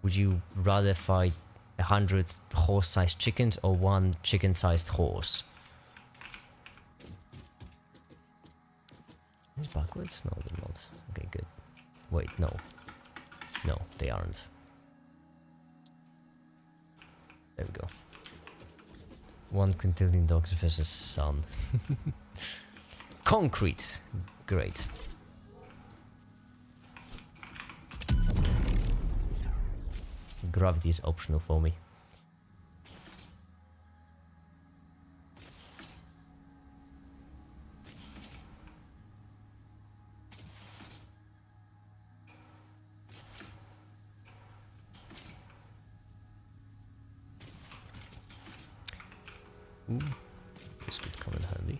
Would you rather fight 100 horse-sized chickens or one chicken-sized horse? Is it backwards? No, they're not. Okay, good. Wait, no. No, they aren't. There we go. 1 quintillion dogs versus sun. Concrete. Great. Gravity is optional for me. Ooh, this could come in handy.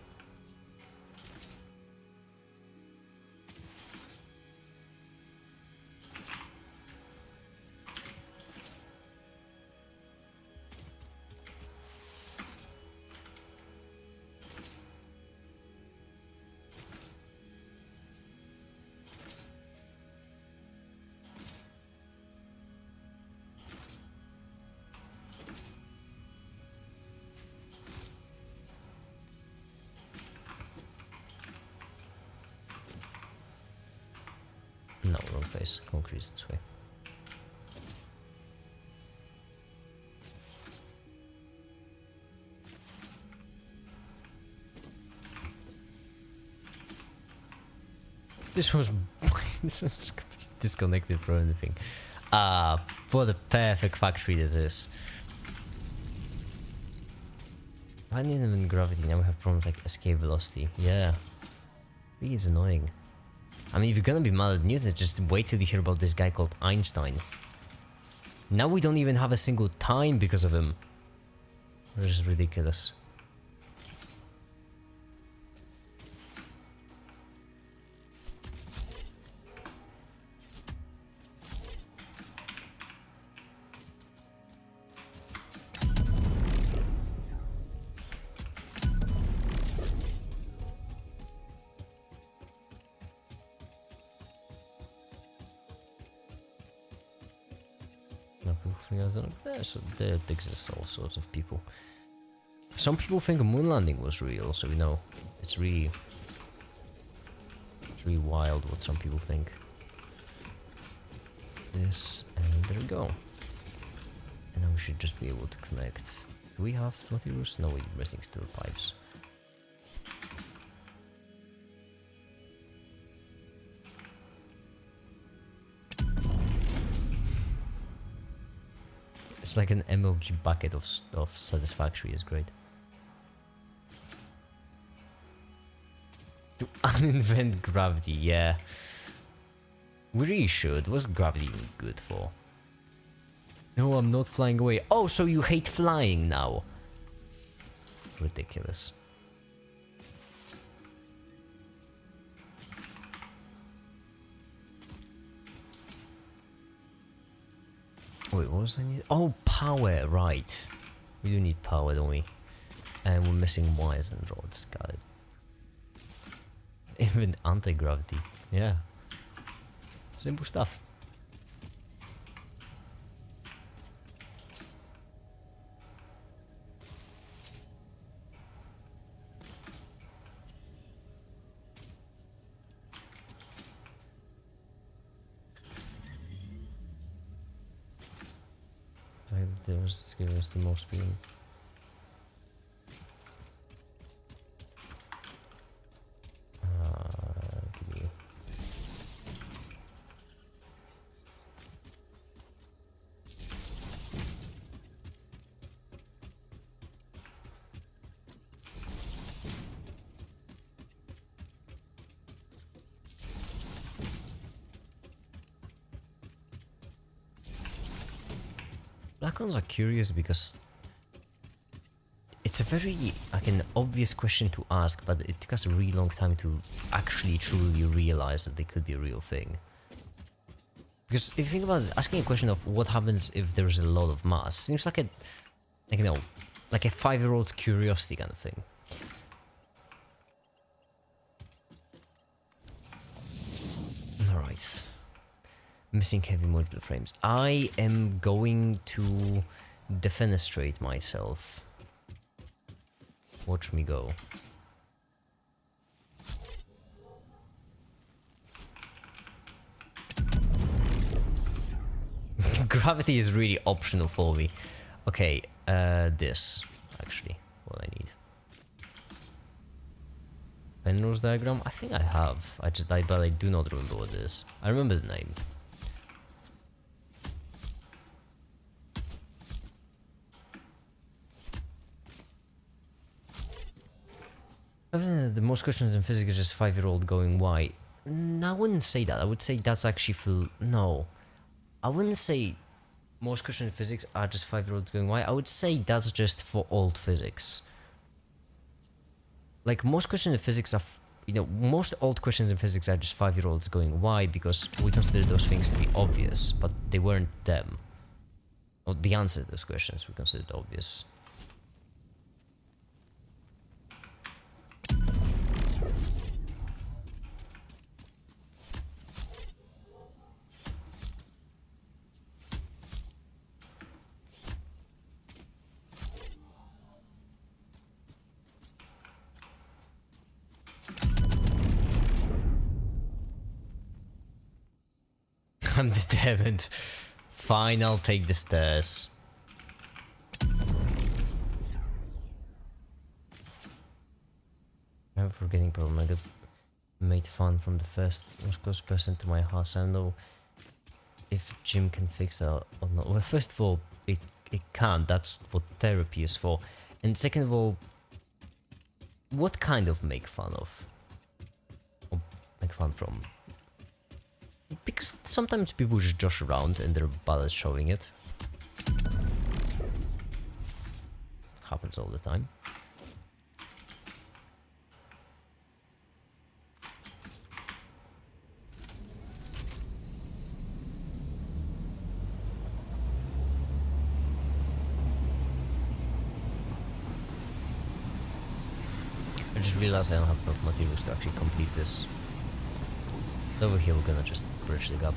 No, wrong place. Concrete is this way. This was this was disconnected from anything. What a perfect factory this is. I need them in gravity. Now we have problems like escape velocity. Yeah, really is annoying. I mean, if you're gonna be mad at Newton, just wait till you hear about this guy called Einstein. Now we don't even have a single time because of him. Which is ridiculous. So there exists all sorts of people. Some people think a moon landing was real, so we know it's really wild what some people think. This, and there we go. And now we should just be able to connect. Do we have materials? No, we're missing steel pipes. It's like an MLG bucket of satisfactory is great. To uninvent gravity, yeah. We really should. What's gravity even good for? No, I'm not flying away. Oh, so you hate flying now? Ridiculous. Wait, what was I need? Oh, power, right. We do need power, don't we? And we're missing wires and rods, got it. Even anti-gravity, yeah. Simple stuff. Let's give us the most speed. Give me. Black ones are curious because it's a very like an obvious question to ask, but it took us a really long time to actually truly realize that they could be a real thing. Because if you think about it, asking a question of what happens if there's a lot of mass seems like a, like, you know, like a 5-year-old's curiosity kind of thing. Alright. Missing heavy modular frames. I am going to defenestrate myself. Watch me go. Gravity is really optional for me. Okay, this actually what I need. Penrose diagram? I think I have. But I do not remember what it is. I remember the name. The most questions in physics is just 5-year-old going why. No, I wouldn't say that. I would say that's actually for no. I wouldn't say most questions in physics are just 5-year-olds going why. I would say that's just for old physics. Like most questions in physics are, you know, most old questions in physics are just 5-year-olds going why because we consider those things to be obvious, but they weren't them. Or the answer to those questions we considered obvious. I'm determined. Fine, I'll take the stairs. I have a forgetting problem. I got made fun from the first most close person to my house. I don't know if Jim can fix that or not. Well, first of all, it can't. That's what therapy is for. And second of all, what kind of make fun of? Or make fun from? Because sometimes people just josh around and they're bad at showing it. Happens all the time. I just realized I don't have enough materials to actually complete this. Over here we're gonna just bridge the gap.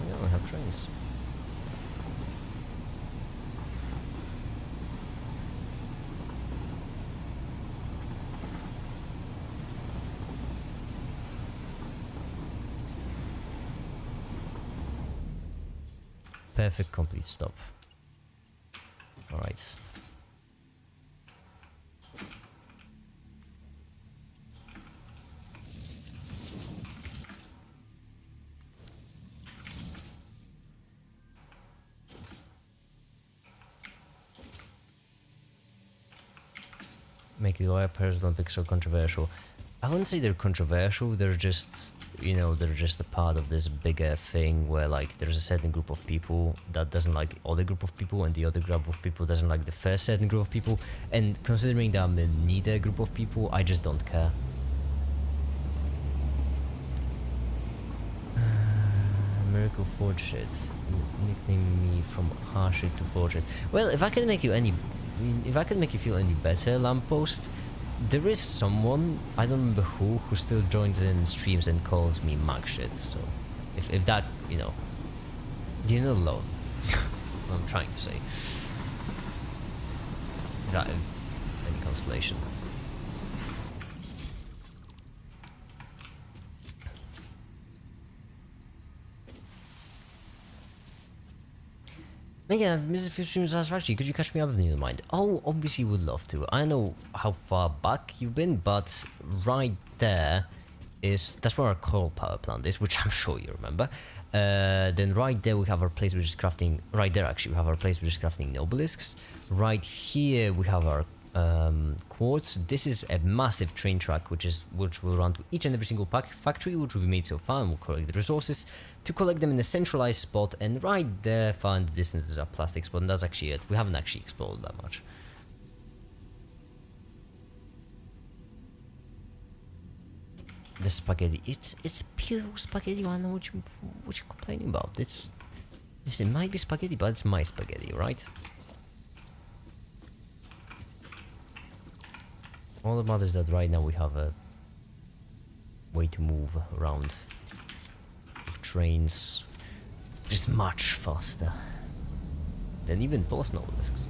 We don't have trains. Perfect complete stop. Alright. Make it why Paris Olympics so controversial. I wouldn't say they're controversial, they're just, you know, they're just a part of this bigger thing where like there's a certain group of people that doesn't like the other group of people and the other group of people doesn't like the first certain group of people, and considering that I'm in neither group of people, I just don't care. Miracle Forge shit. Nickname me from harsh shit to forge it. Well, if I can make you any, if I can make you feel any better, Lamppost, there is someone, I don't remember who still joins in streams and calls me mag shit, so if that, you know, you're not alone. What I'm trying to say. That, any consolation. Megan, Mr. Future Satisfactory, could you catch me up if you don't mind? Oh, obviously would love to. I know how far back you've been, but right there that's where our coal power plant is, which I'm sure you remember. Then right there we have our place which is crafting. Right there actually we have our place which is crafting obelisks. Right here we have our quartz. This is a massive train track which will run to each and every single factory which will be made so far, and we'll collect the resources to collect them in a centralized spot. And right there far in the distance is our plastic spot, and that's actually it. We haven't actually explored that much. The spaghetti, it's pure spaghetti. I know what you're complaining about. It might be spaghetti, but it's my spaghetti, right? All that matters is that right now we have a way to move around with trains just much faster than even post obelisks.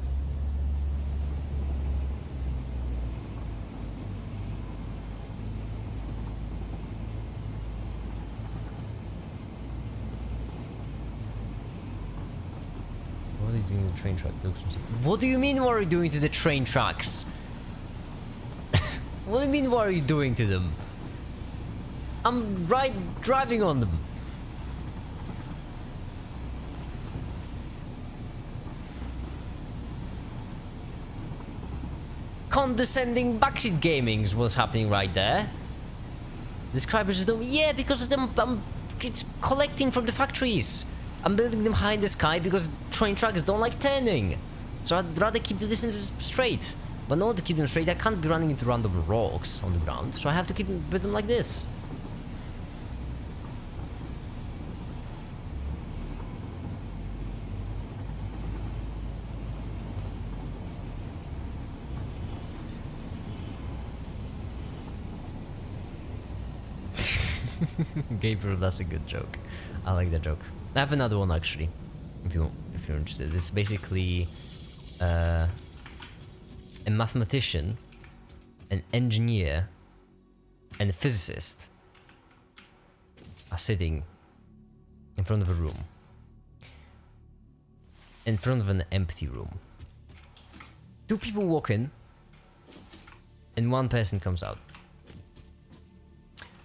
What are you doing to the train track? What do you mean what are you doing to the train tracks? What do you mean what are you doing to them? I'm driving on them. Condescending backseat gaming's what's happening right there. The scribers don't. Yeah, because it's collecting from the factories. I'm building them high in the sky because train tracks don't like turning. So I'd rather keep the distances straight. But in order to keep them straight, I can't be running into random rocks on the ground. So I have to build them like this. Gabriel, that's a good joke. I like that joke. I have another one actually, if you're interested. This is basically a mathematician, an engineer, and a physicist are sitting in front of a room, in front of an empty room. Two people walk in, and one person comes out.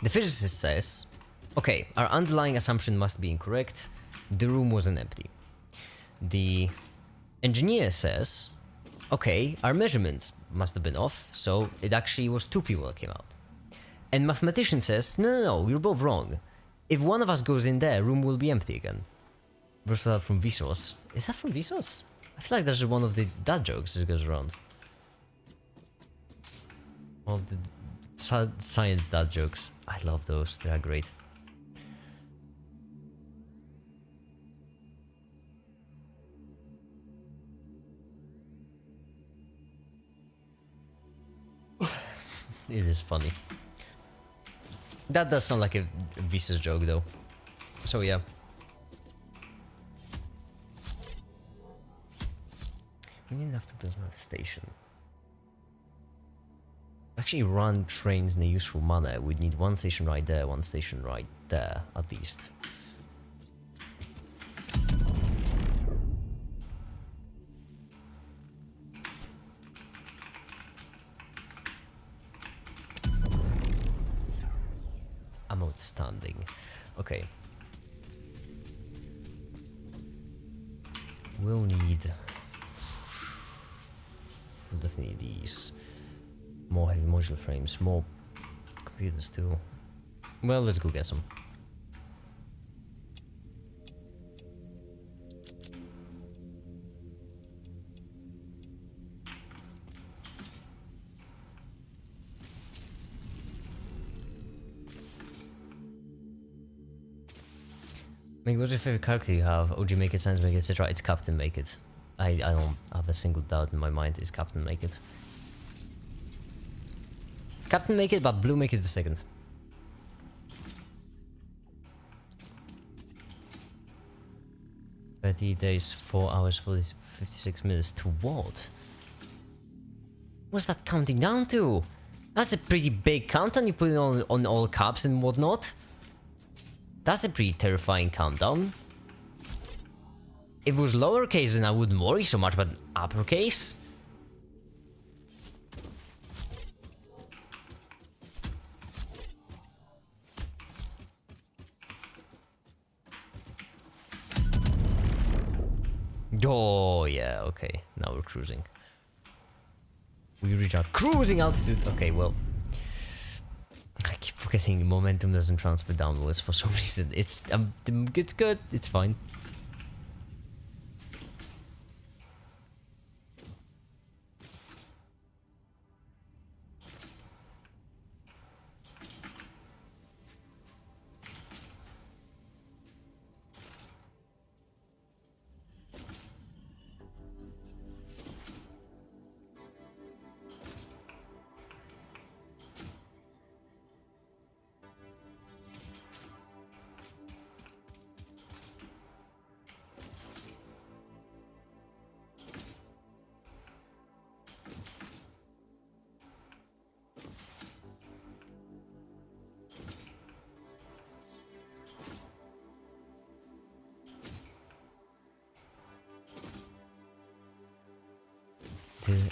The physicist says, okay, our underlying assumption must be incorrect. The room wasn't empty. The engineer says, okay, our measurements must have been off, so it actually was two people that came out. And mathematician says, no, you're both wrong. If one of us goes in there, room will be empty again. Burst out from Vsauce. Is that from Vsauce? I feel like that's just one of the dad jokes that goes around. Well, the science dad jokes. I love those, they are great. It is funny. That does sound like a Vsauce joke though. So yeah. We didn't have to build another station. Actually run trains in a useful manner. We'd need one station right there, one station right there, at least. I'm outstanding. Okay. We'll need... We'll definitely need these. More heavy modular frames, more computers too. Well, let's go get some. Make what's your favorite character you have? OG Make It, Science Make It, etc. It's Captain Make It. I don't have a single doubt in my mind. It's Captain Make It. Captain Make It, but Blue Make It the second. "30 days, 4 hours, 56 minutes." To what? What's that counting down to? That's a pretty big countdown. You put it on all caps and whatnot. That's a pretty terrifying countdown. If it was lowercase, then I wouldn't worry so much, but uppercase? Oh, yeah, okay. Now we're cruising. We reach our cruising altitude. Okay, well. I keep forgetting momentum doesn't transfer downwards for some reason. It's good. It's fine.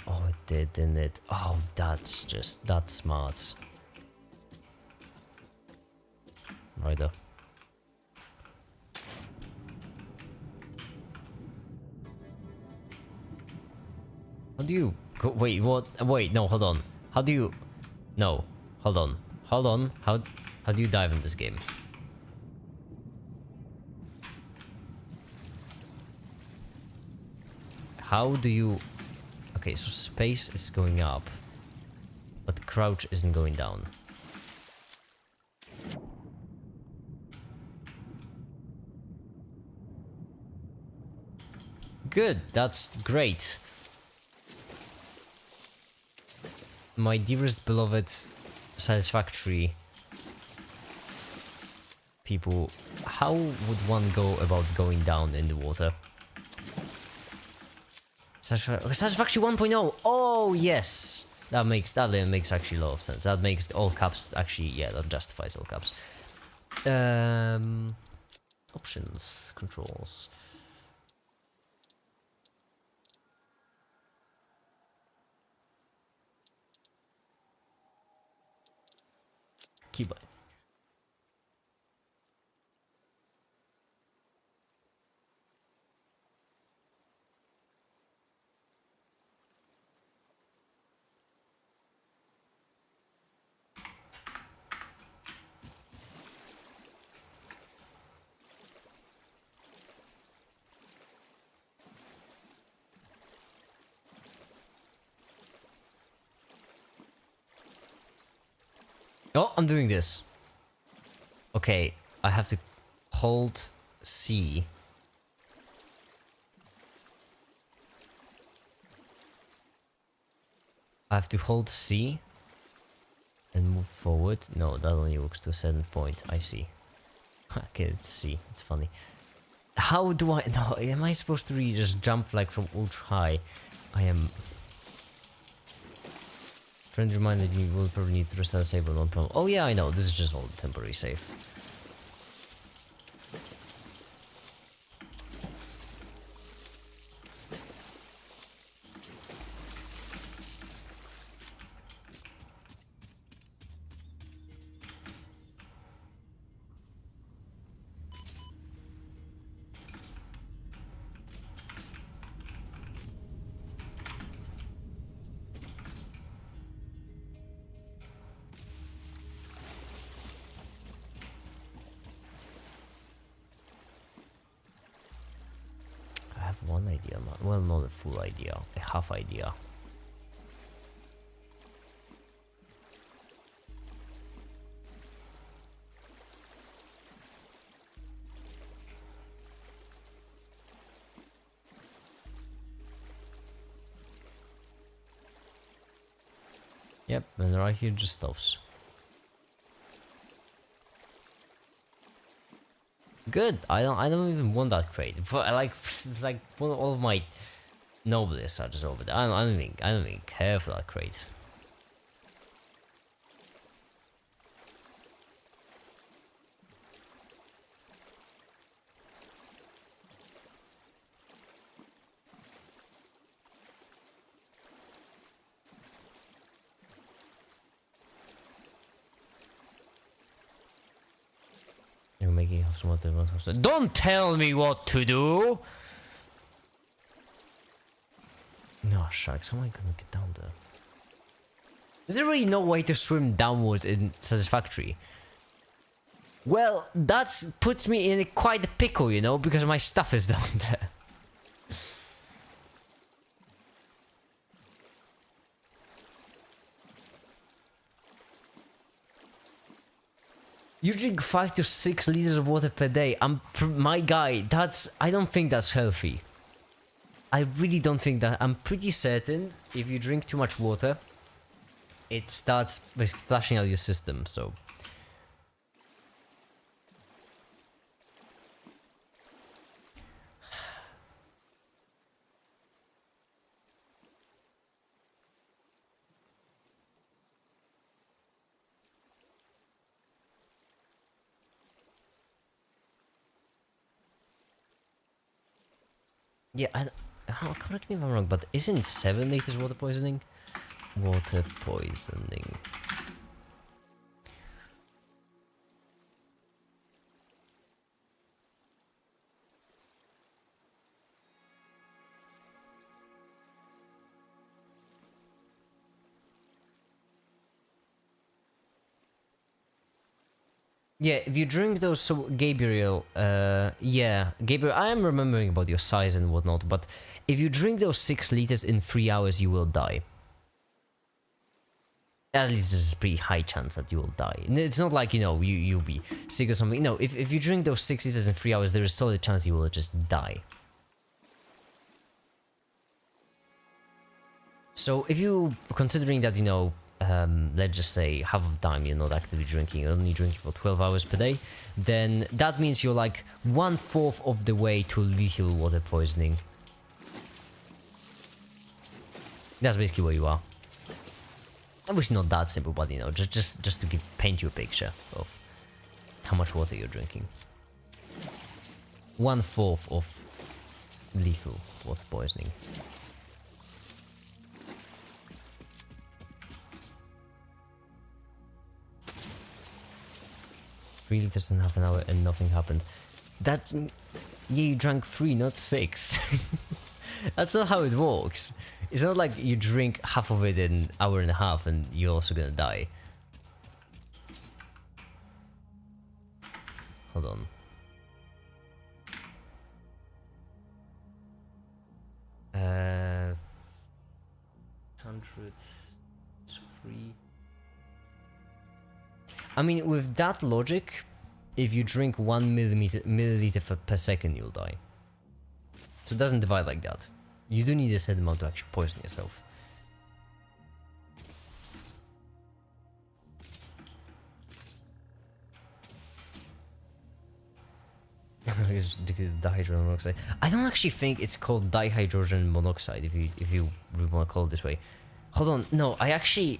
Oh, it did, didn't it? Oh, that's smart. Right there. How do you go? Wait, what? Wait, no, hold on. How do you? No, hold on, hold on. How do you dive in this game? How do you? Okay, so space is going up, but crouch isn't going down. Good, that's great. My dearest beloved satisfactory people, how would one go about going down in the water? Satisfactory 1.0. Oh yes, that makes actually a lot of sense. That makes all caps actually, yeah, that justifies all caps. Options, controls. Keybind. Oh, I'm doing this. Okay, I have to hold C. I have to hold C and move forward. No, that only works to a certain point. I see. Okay, C. It's funny. How do I? No, am I supposed to really just jump like from ultra high? I am. Friend reminded me we'll probably need to restart save, but no problem. Oh yeah, I know. This is just all temporary save. I have one idea, well, not a full idea, a half idea. Yep, and right here just stops. Good. I don't even want that crate. Like it's like all of my noblest are just over there. I don't even care for that crate. making some water. Don't tell me what to do! No, sharks, how am I gonna get down there? Is there really no way to swim downwards in Satisfactory? Well, that puts me in quite a pickle, you know, because my stuff is down there. You drink 5 to 6 liters of water per day. My guy, I don't think that's healthy. I really don't think that. I'm pretty certain if you drink too much water, it starts flushing out your system, so. Yeah, correct me if I'm wrong, but isn't 7 liters water poisoning? Water poisoning. Yeah, if you drink those, so Gabriel, yeah, Gabriel, I am remembering about your size and whatnot, but if you drink those 6 liters in 3 hours, you will die. At least there's a pretty high chance that you will die. It's not like, you know, you'll be sick or something. No, if you drink those 6 liters in 3 hours, there is a solid chance you will just die. So if you, considering that, you know, let's just say half of the time you're not actively drinking, you're only drinking for 12 hours per day, then that means you're like 1/4 of the way to lethal water poisoning. That's basically where you are. Obviously not that simple, but you know, just to paint you a picture of how much water you're drinking. 1/4 of lethal water poisoning. Liters in half an hour and nothing happened. That, yeah, you drank 3, not 6. That's not how it works. It's not like you drink half of it in an hour and a half and you're also gonna die. Hold on. Uh, 103. I mean, with that logic, if you drink 1 milliliter per second, you'll die. So it doesn't divide like that. You do need a certain amount to actually poison yourself. Dihydrogen monoxide. I don't actually think it's called dihydrogen monoxide if you really want to call it this way. Hold on, no, I actually,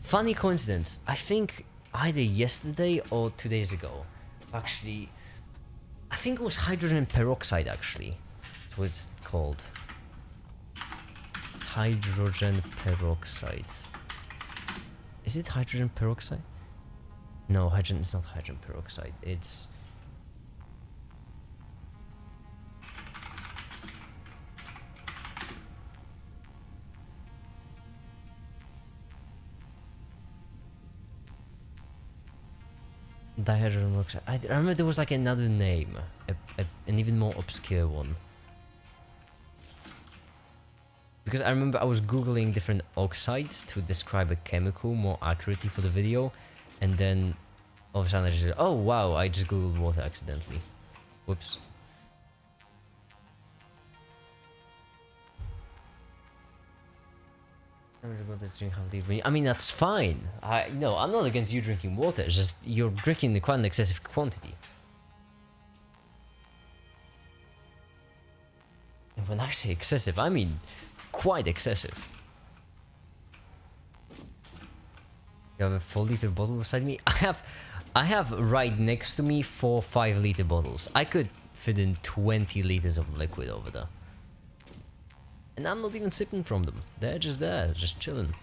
funny coincidence. I think either yesterday or 2 days ago, actually, I think it was hydrogen peroxide actually. That's what it's called. Hydrogen peroxide. Is it hydrogen peroxide? No, hydrogen is not hydrogen peroxide. It's dihydrogen monoxide. I remember there was like another name, an even more obscure one. Because I remember I was googling different oxides to describe a chemical more accurately for the video, and then all of a sudden I just said, oh wow, I just googled water accidentally. Whoops. I mean, that's fine. I'm not against you drinking water. It's just you're drinking in quite an excessive quantity. And when I say excessive, I mean quite excessive. You have a 4-liter bottle beside me. I have right next to me 4 5-liter bottles. I could fit in 20 liters of liquid over there. And I'm not even sipping from them. They're just there, just chilling.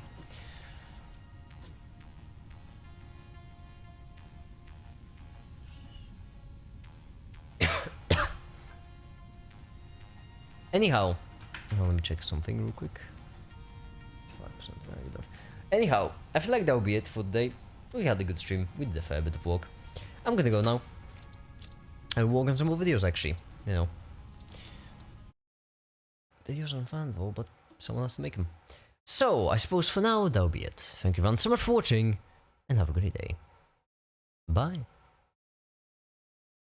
Anyhow, well, let me check something real quick. 5% regular. Anyhow, I feel like that will be it for today. We had a good stream. We did a fair bit of work. I'm gonna go now. I'll work on some more videos actually. You know, videos on Fanville, but someone has to make them. So I suppose for now that'll be it. Thank you everyone so much for watching, and have a great day. Bye.